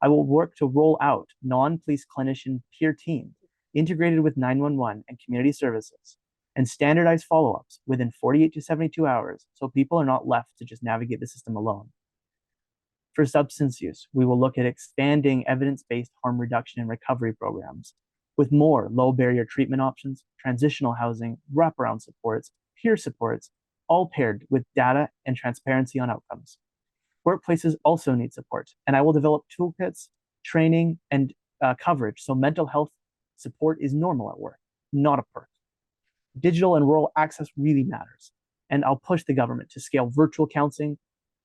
I will work to roll out non-police clinician peer teams integrated with 911 and community services and standardized follow-ups within 48 to 72 hours so people are not left to just navigate the system alone. For substance use, we will look at expanding evidence-based harm reduction and recovery programs with more low-barrier treatment options, transitional housing, wraparound supports, peer supports, all paired with data and transparency on outcomes. Workplaces also need support, and I will develop toolkits, training, and coverage so mental health support is normal at work, not a perk. Digital and rural access really matters, and I'll push the government to scale virtual counseling,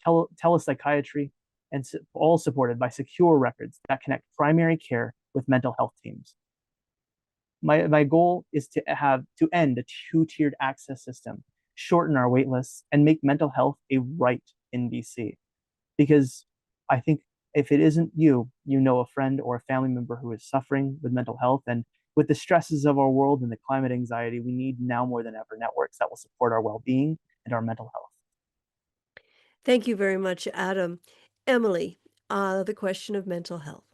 telepsychiatry, and all supported by secure records that connect primary care with mental health teams. My goal is to end a two-tiered access system, shorten our wait lists, and make mental health a right in BC. Because I think if it isn't you, you know a friend or a family member who is suffering with mental health. And with the stresses of our world and the climate anxiety, we need now more than ever networks that will support our well-being and our mental health. Thank you very much, Adam. Emily, the question of mental health.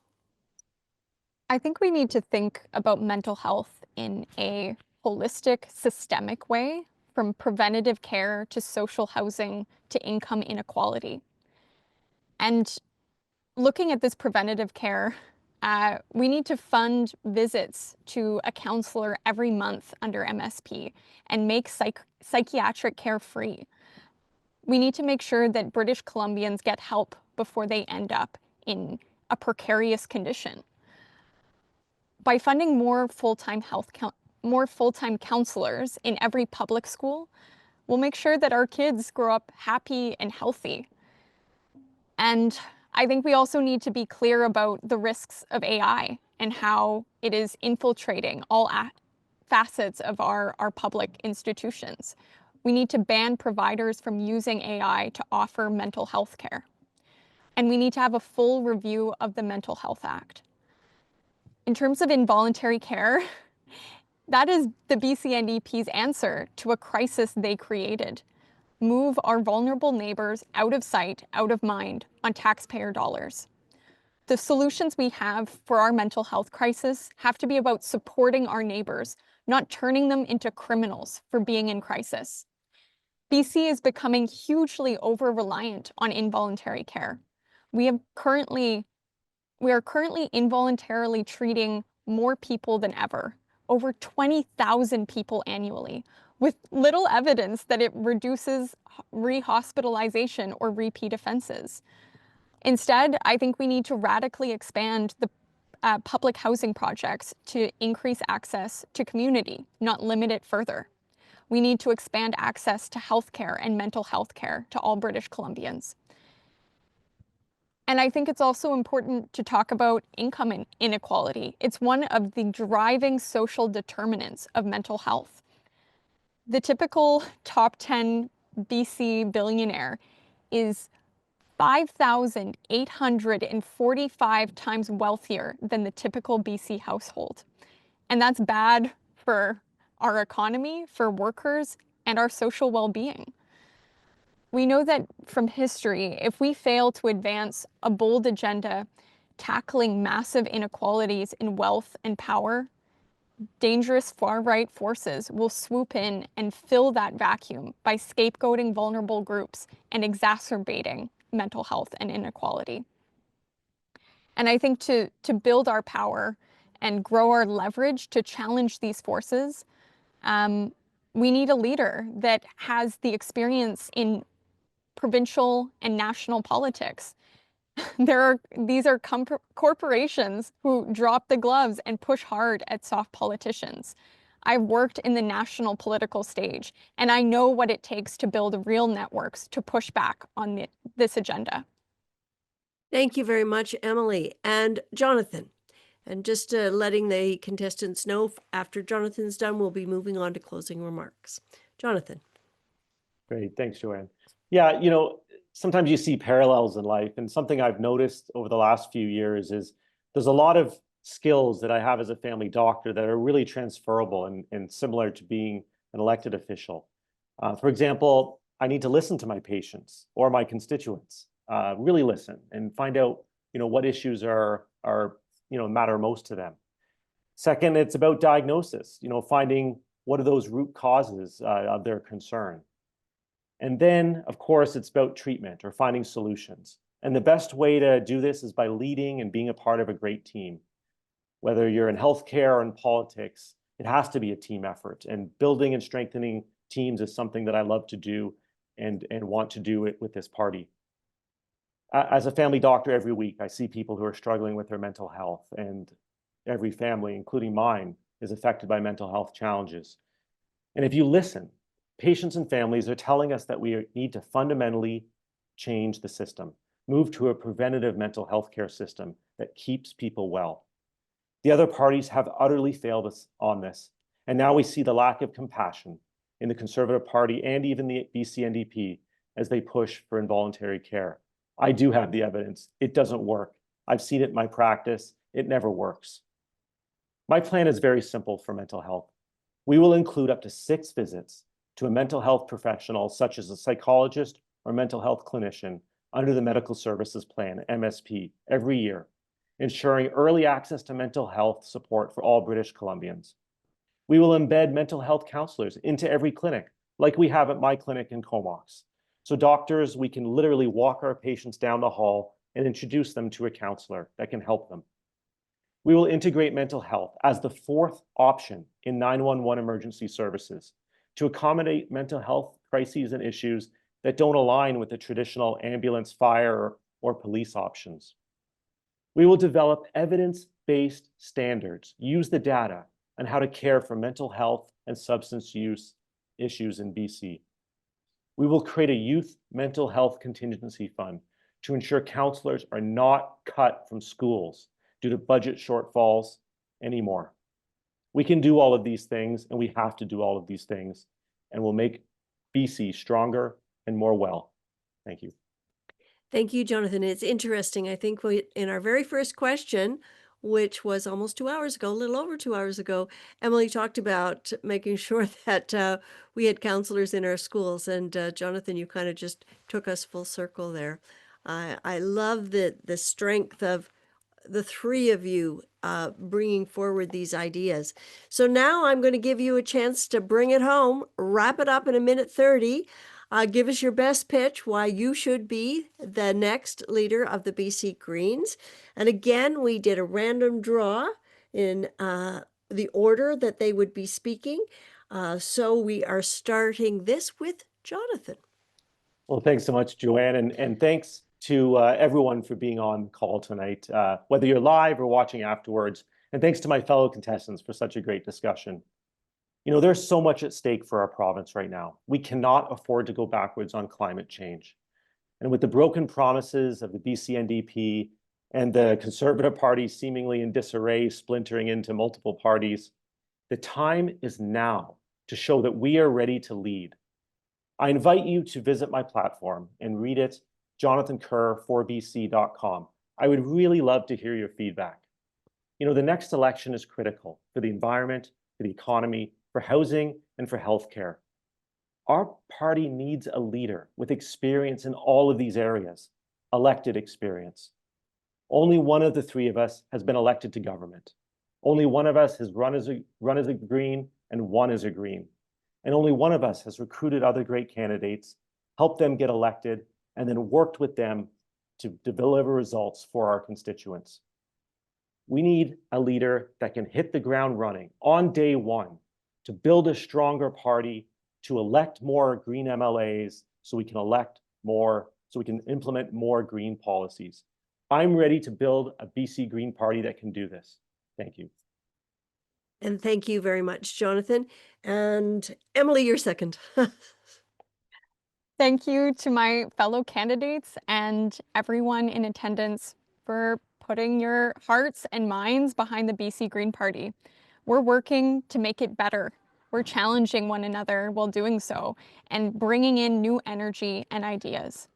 I think we need to think about mental health in a holistic, systemic way, from preventative care to social housing to income inequality. And looking at this preventative care, we need to fund visits to a counselor every month under MSP and make psychiatric care free. We need to make sure that British Columbians get help before they end up in a precarious condition. By funding more full-time counselors in every public school, we'll make sure that our kids grow up happy and healthy. And I think we also need to be clear about the risks of AI and how it is infiltrating all facets of our public institutions. We need to ban providers from using AI to offer mental health care. And we need to have a full review of the Mental Health Act. In terms of involuntary care, that is the BC NDP's answer to a crisis they created. Move our vulnerable neighbors out of sight, out of mind on taxpayer dollars. The solutions we have for our mental health crisis have to be about supporting our neighbors, not turning them into criminals for being in crisis. BC is becoming hugely over-reliant on involuntary care. We are currently involuntarily treating more people than ever, over 20,000 people annually, with little evidence that it reduces rehospitalization or repeat offenses. Instead, I think we need to radically expand the public housing projects to increase access to community, not limit it further. We need to expand access to healthcare and mental health care to all British Columbians. And I think it's also important to talk about income inequality. It's one of the driving social determinants of mental health. The typical top 10 BC billionaire is 5,845 times wealthier than the typical BC household. And that's bad for our economy, for workers, and our social well-being. We know that from history, if we fail to advance a bold agenda tackling massive inequalities in wealth and power, dangerous far-right forces will swoop in and fill that vacuum by scapegoating vulnerable groups and exacerbating mental health and inequality. And I think to build our power and grow our leverage to challenge these forces, we need a leader that has the experience in provincial and national politics. These are corporations who drop the gloves and push hard at soft politicians. I've worked in the national political stage, and I know what it takes to build real networks to push back on this agenda. Thank you very much, Emily. And Jonathan. And just letting the contestants know, after Jonathan's done, we'll be moving on to closing remarks. Jonathan. Great, thanks, Joanne. Yeah, sometimes you see parallels in life, and something I've noticed over the last few years is there's a lot of skills that I have as a family doctor that are really transferable and similar to being an elected official. For example, I need to listen to my patients or my constituents, really listen and find out, what issues are matter most to them. Second, it's about diagnosis, finding what are those root causes of their concern. And then, of course, it's about treatment or finding solutions. And the best way to do this is by leading and being a part of a great team. Whether you're in healthcare or in politics, it has to be a team effort. And building and strengthening teams is something that I love to do and want to do it with this party. As a family doctor every week, I see people who are struggling with their mental health, and every family, including mine, is affected by mental health challenges. And if you listen, patients and families are telling us that we need to fundamentally change the system, move to a preventative mental health care system that keeps people well. The other parties have utterly failed us on this, and now we see the lack of compassion in the Conservative Party and even the BC NDP as they push for involuntary care. I do have the evidence. It doesn't work. I've seen it in my practice. It never works. My plan is very simple for mental health. We will include up to 6 visits to a mental health professional, such as a psychologist or mental health clinician, under the Medical Services Plan, MSP, every year, ensuring early access to mental health support for all British Columbians. We will embed mental health counselors into every clinic, like we have at my clinic in Comox. So doctors, we can literally walk our patients down the hall and introduce them to a counselor that can help them. We will integrate mental health as the 4th option in 911 emergency services to accommodate mental health crises and issues that don't align with the traditional ambulance, fire, or police options. We will develop evidence-based standards, use the data on how to care for mental health and substance use issues in BC. We will create a youth mental health contingency fund to ensure counselors are not cut from schools due to budget shortfalls anymore. We can do all of these things, and we have to do all of these things, and we'll make BC stronger and more well. Thank you. Thank you, Jonathan. It's interesting. I think in our very first question, which was almost 2 hours ago, a little over 2 hours ago, Emily talked about making sure that we had counselors in our schools. And Jonathan, you kind of just took us full circle there. I love the strength of the three of you bringing forward these ideas. So now I'm going to give you a chance to bring it home, wrap it up in a minute 30. Give us your best pitch why you should be the next leader of the BC Greens. And again, we did a random draw in the order that they would be speaking. So we are starting this with Jonathan. Well, thanks so much, Joanne, and thanks to everyone for being on call tonight, whether you're live or watching afterwards. And thanks to my fellow contestants for such a great discussion. You know, there's so much at stake for our province right now. We cannot afford to go backwards on climate change. And with the broken promises of the BC NDP and the Conservative Party seemingly in disarray, splintering into multiple parties, the time is now to show that we are ready to lead. I invite you to visit my platform and read it, jonathankerr4bc.com. I would really love to hear your feedback. You know, the next election is critical for the environment, for the economy, for housing, and for healthcare. Our party needs a leader with experience in all of these areas, elected experience. Only one of the three of us has been elected to government. Only one of us has run as a Green and won as a Green. And only one of us has recruited other great candidates, helped them get elected, and then worked with them to deliver results for our constituents. We need a leader that can hit the ground running on day one to build a stronger party, to elect more Green MLAs so we can implement more Green policies. I'm ready to build a BC Green Party that can do this. Thank you. And thank you very much, Jonathan. And Emily, you're second. Thank you to my fellow candidates and everyone in attendance for putting your hearts and minds behind the BC Green Party. We're working to make it better. We're challenging one another while doing so and bringing in new energy and ideas.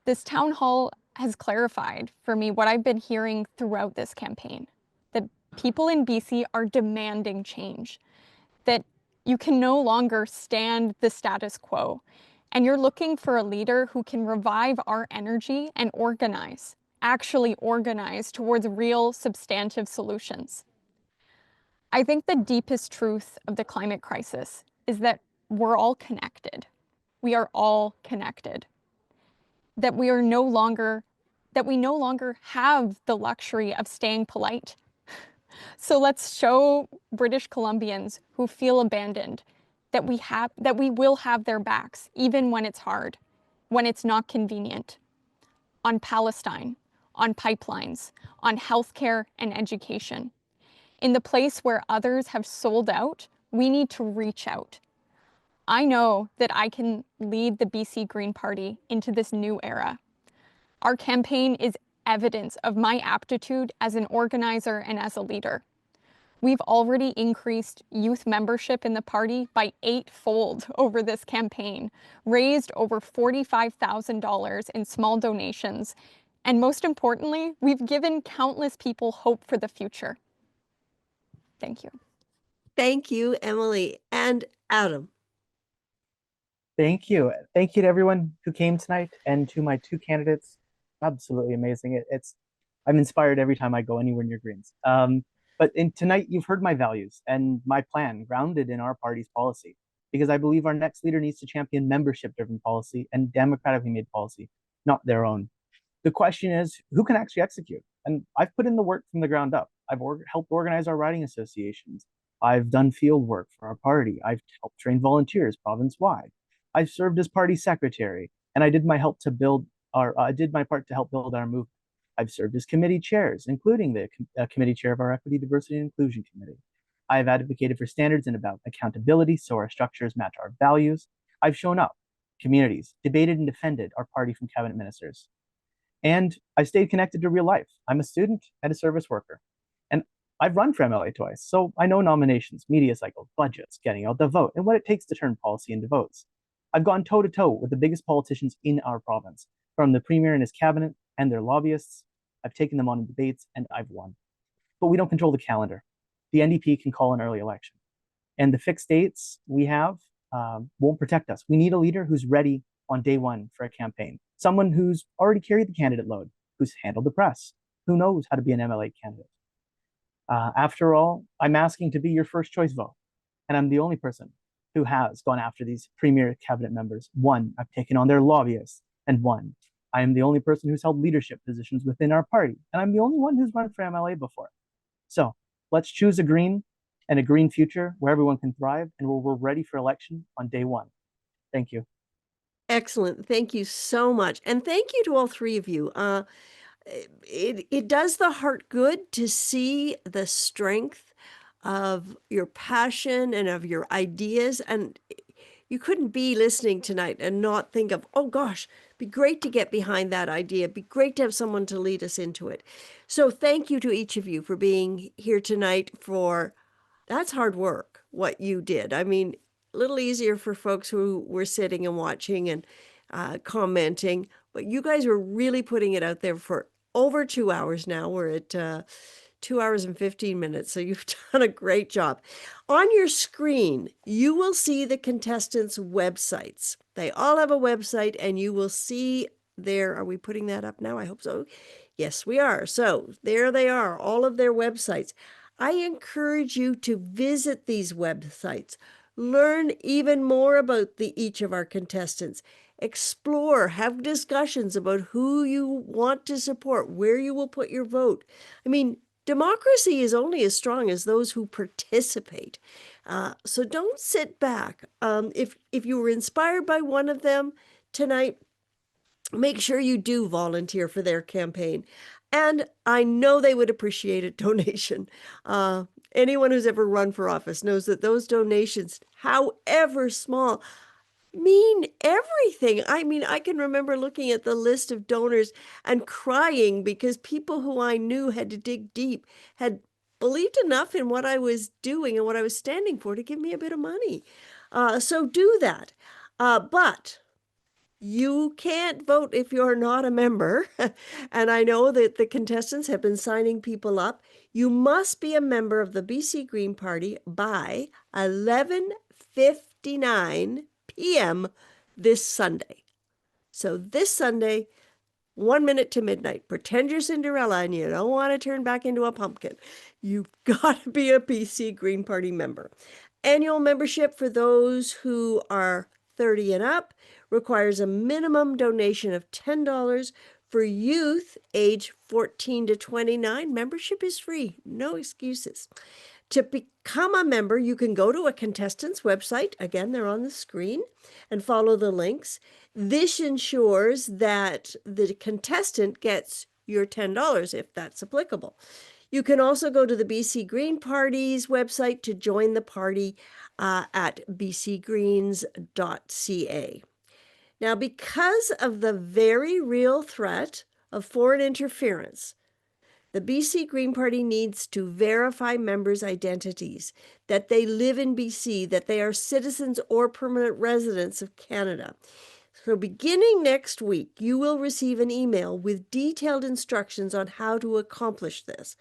This town hall has clarified for me what I've been hearing throughout this campaign, that people in BC are demanding change, that you can no longer stand the status quo, and you're looking for a leader who can revive our energy and organize, actually organize towards real substantive solutions. I think the deepest truth of the climate crisis is that we're all connected. We are all connected. That we no longer have the luxury of staying polite. So let's show British Columbians who feel abandoned that we will have their backs, even when it's hard, when it's not convenient. On Palestine, on pipelines, on healthcare and education. In the place where others have sold out, we need to reach out. I know that I can lead the BC Green Party into this new era. Our campaign is evidence of my aptitude as an organizer and as a leader. We've already increased youth membership in the party by 8-fold over this campaign, raised over $45,000 in small donations, and most importantly, we've given countless people hope for the future. Thank you. Thank you, Emily. And Adam. Thank you. Thank you to everyone who came tonight and to my two candidates. Absolutely amazing. I'm inspired every time I go anywhere near Greens. But tonight you've heard my values and my plan grounded in our party's policy, because I believe our next leader needs to champion membership-driven policy and democratically made policy, not their own. The question is, who can actually execute? And I've put in the work from the ground up. I've helped organize our riding associations. I've done field work for our party. I've helped train volunteers province-wide. I've served as party secretary, and I did my part to help build our movement. I've served as committee chairs, including the committee chair of our Equity, Diversity, and Inclusion Committee. I have advocated for standards and about accountability so our structures match our values. I've shown up, communities, debated and defended our party from cabinet ministers. And I stayed connected to real life. I'm a student and a service worker. And I've run for MLA twice, so I know nominations, media cycles, budgets, getting out the vote, and what it takes to turn policy into votes. I've gone toe to toe with the biggest politicians in our province, from the Premier and his cabinet and their lobbyists. I've taken them on in debates and I've won. But we don't control the calendar. The NDP can call an early election. And the fixed dates we have won't protect us. We need a leader who's ready on day one for a campaign, someone who's already carried the candidate load, who's handled the press, who knows how to be an MLA candidate. After all, I'm asking to be your first choice vote. And I'm the only person who has gone after these premier cabinet members. One, I've taken on their lobbyists, and one, I am the only person who's held leadership positions within our party. And I'm the only one who's run for MLA before. So let's choose a green and a green future where everyone can thrive and where we're ready for election on day one. Thank you. Excellent. Thank you so much. And thank you to all three of you. It does the heart good to see the strength of your passion and of your ideas. And you couldn't be listening tonight and not think of, oh gosh, be great to get behind that idea. Be great to have someone to lead us into it. So thank you to each of you for being here tonight. That's hard work, what you did. I mean, a little easier for folks who were sitting and watching and commenting, but you guys were really putting it out there for over 2 hours now. We're at 2 hours and 15 minutes, so you've done a great job. On your screen, you will see the contestants' websites. They all have a website, and you will see there. Are we putting that up now? I hope so. Yes, we are. So there they are, all of their websites. I encourage you to visit these websites. Learn even more about each of our contestants. Explore, have discussions about who you want to support, where you will put your vote. I mean, democracy is only as strong as those who participate. So don't sit back. If you were inspired by one of them tonight, make sure you do volunteer for their campaign. And I know they would appreciate a donation. Anyone who's ever run for office knows that those donations, however small, mean everything. I mean, I can remember looking at the list of donors and crying because people who I knew had to dig deep had believed enough in what I was doing and what I was standing for to give me a bit of money. So do that. But you can't vote if you're not a member. And I know that the contestants have been signing people up. You must be a member of the BC Green Party by 11:59 p.m. this Sunday. So this Sunday, 1 minute to midnight. Pretend you're Cinderella and you don't want to turn back into a pumpkin. You've got to be a BC Green Party member. Annual membership for those who are 30 and up requires a minimum donation of $10. For youth age 14 to 29, membership is free. No excuses. To become a member, you can go to a contestant's website. Again, they're on the screen, and follow the links. This ensures that the contestant gets your $10 if that's applicable. You can also go to the BC Green Party's website to join the party at bcgreens.ca. Now, because of the very real threat of foreign interference, the BC Green Party needs to verify members' identities, that they live in BC, that they are citizens or permanent residents of Canada. So beginning next week, you will receive an email with detailed instructions on how to accomplish this.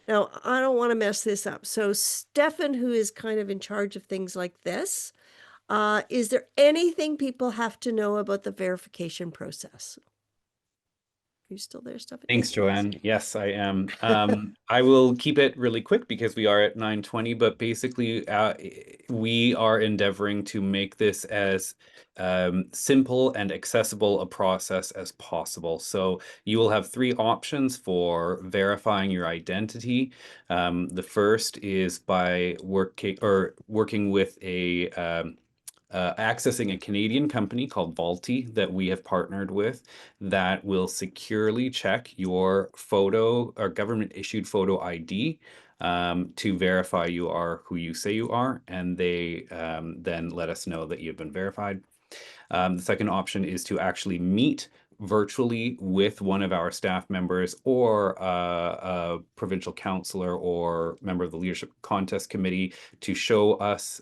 Now, I don't want to mess this up. So Stefan, who is kind of in charge of things like this, is there anything people have to know about the verification process? Are you still there, Stefan? Thanks, Joanne. Yes, I am. I will keep it really quick because we are at 9:20, but basically we are endeavoring to make this as simple and accessible a process as possible. So you will have 3 options for verifying your identity. The first is by working with accessing a Canadian company called Vaulty that we have partnered with that will securely check your photo or government issued photo ID to verify you are who you say you are, and they then let us know that you've been verified. The second option is to actually meet virtually with one of our staff members or a provincial councillor or member of the Leadership Contest Committee to show us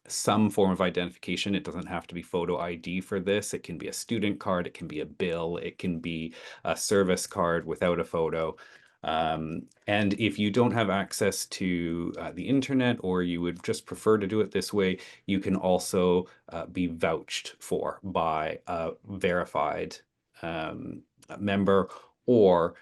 some form of identification. It doesn't have to be photo ID for this. It can be a student card, it can be a bill, it can be a service card without a photo. And if you don't have access to the internet, or you would just prefer to do it this way, you can also be vouched for by a verified member or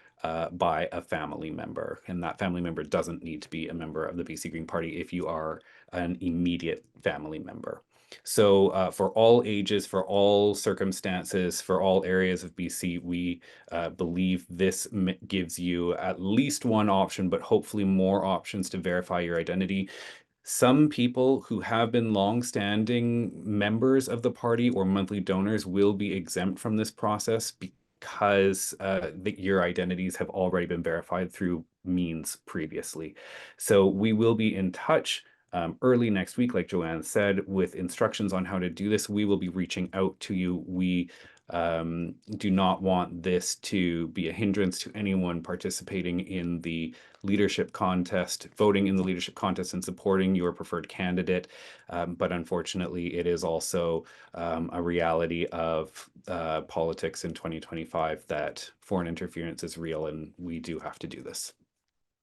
by a family member. And that family member doesn't need to be a member of the BC Green Party if you are an immediate family member. So for all ages, for all circumstances, for all areas of BC, we believe this gives you at least one option, but hopefully more options to verify your identity. Some people who have been long-standing members of the party or monthly donors will be exempt from this process because your identities have already been verified through means previously. So we will be in touch early next week, like Joanne said, with instructions on how to do this. We will be reaching out to you. We do not want this to be a hindrance to anyone participating in the leadership contest, voting in the leadership contest and supporting your preferred candidate. But unfortunately, it is also a reality of politics in 2025 that foreign interference is real, and we do have to do this.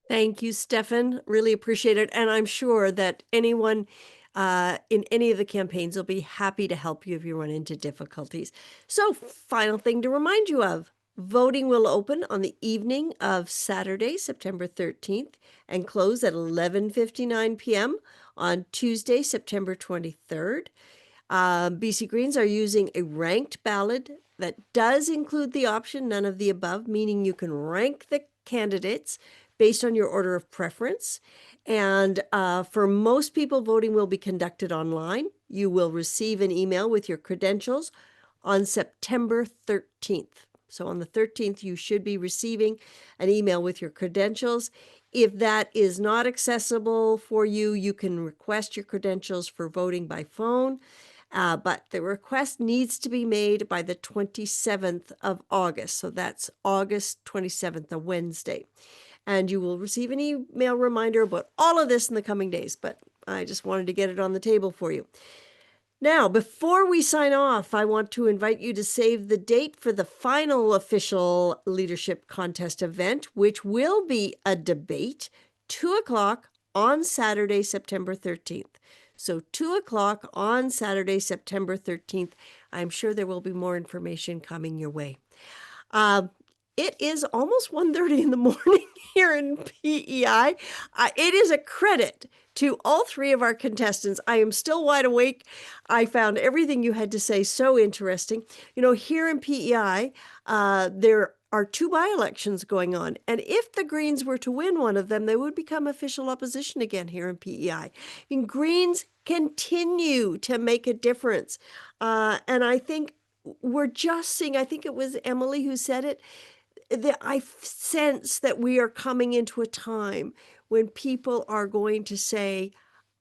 Thank you, Stefan. Really appreciate it. And I'm sure that anyone in any of the campaigns will be happy to help you if you run into difficulties. So, final thing to remind you of. Voting will open on the evening of Saturday, September 13th, and close at 11:59 p.m. on Tuesday, September 23rd. BC Greens are using a ranked ballot that does include the option none of the above, meaning you can rank the candidates based on your order of preference. And for most people, voting will be conducted online. You will receive an email with your credentials on September 13th. So on the 13th, you should be receiving an email with your credentials. If that is not accessible for you, you can request your credentials for voting by phone. But the request needs to be made by the 27th of August. So that's August 27th, a Wednesday. And you will receive an email reminder about all of this in the coming days. But I just wanted to get it on the table for you. Now, before we sign off, I want to invite you to save the date for the final official leadership contest event, which will be a debate, 2 o'clock on Saturday, September 13th. So 2 o'clock on Saturday, September 13th. I'm sure there will be more information coming your way. It is almost 1:30 in the morning here in PEI. It is a credit to all three of our contestants. I am still wide awake. I found everything you had to say so interesting. You know, here in PEI, there are 2 by-elections going on. And if the Greens were to win one of them, they would become official opposition again here in PEI. And Greens continue to make a difference. And I think we're just seeing, I think it was Emily who said it, that I sense that we are coming into a time when people are going to say,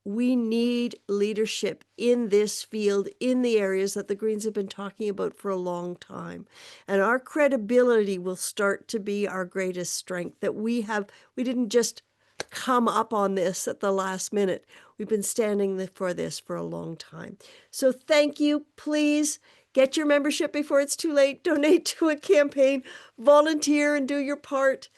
we need leadership in this field, in the areas that the Greens have been talking about for a long time. And our credibility will start to be our greatest strength, that we didn't just come up on this at the last minute. We've been standing for this for a long time. So thank you. Please get your membership before it's too late. Donate to a campaign, volunteer, and do your part.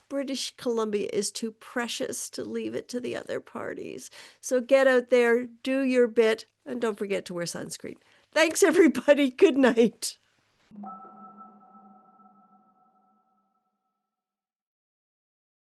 British Columbia is too precious to leave it to the other parties. So get out there, do your bit, and don't forget to wear sunscreen. Thanks, everybody. Good night.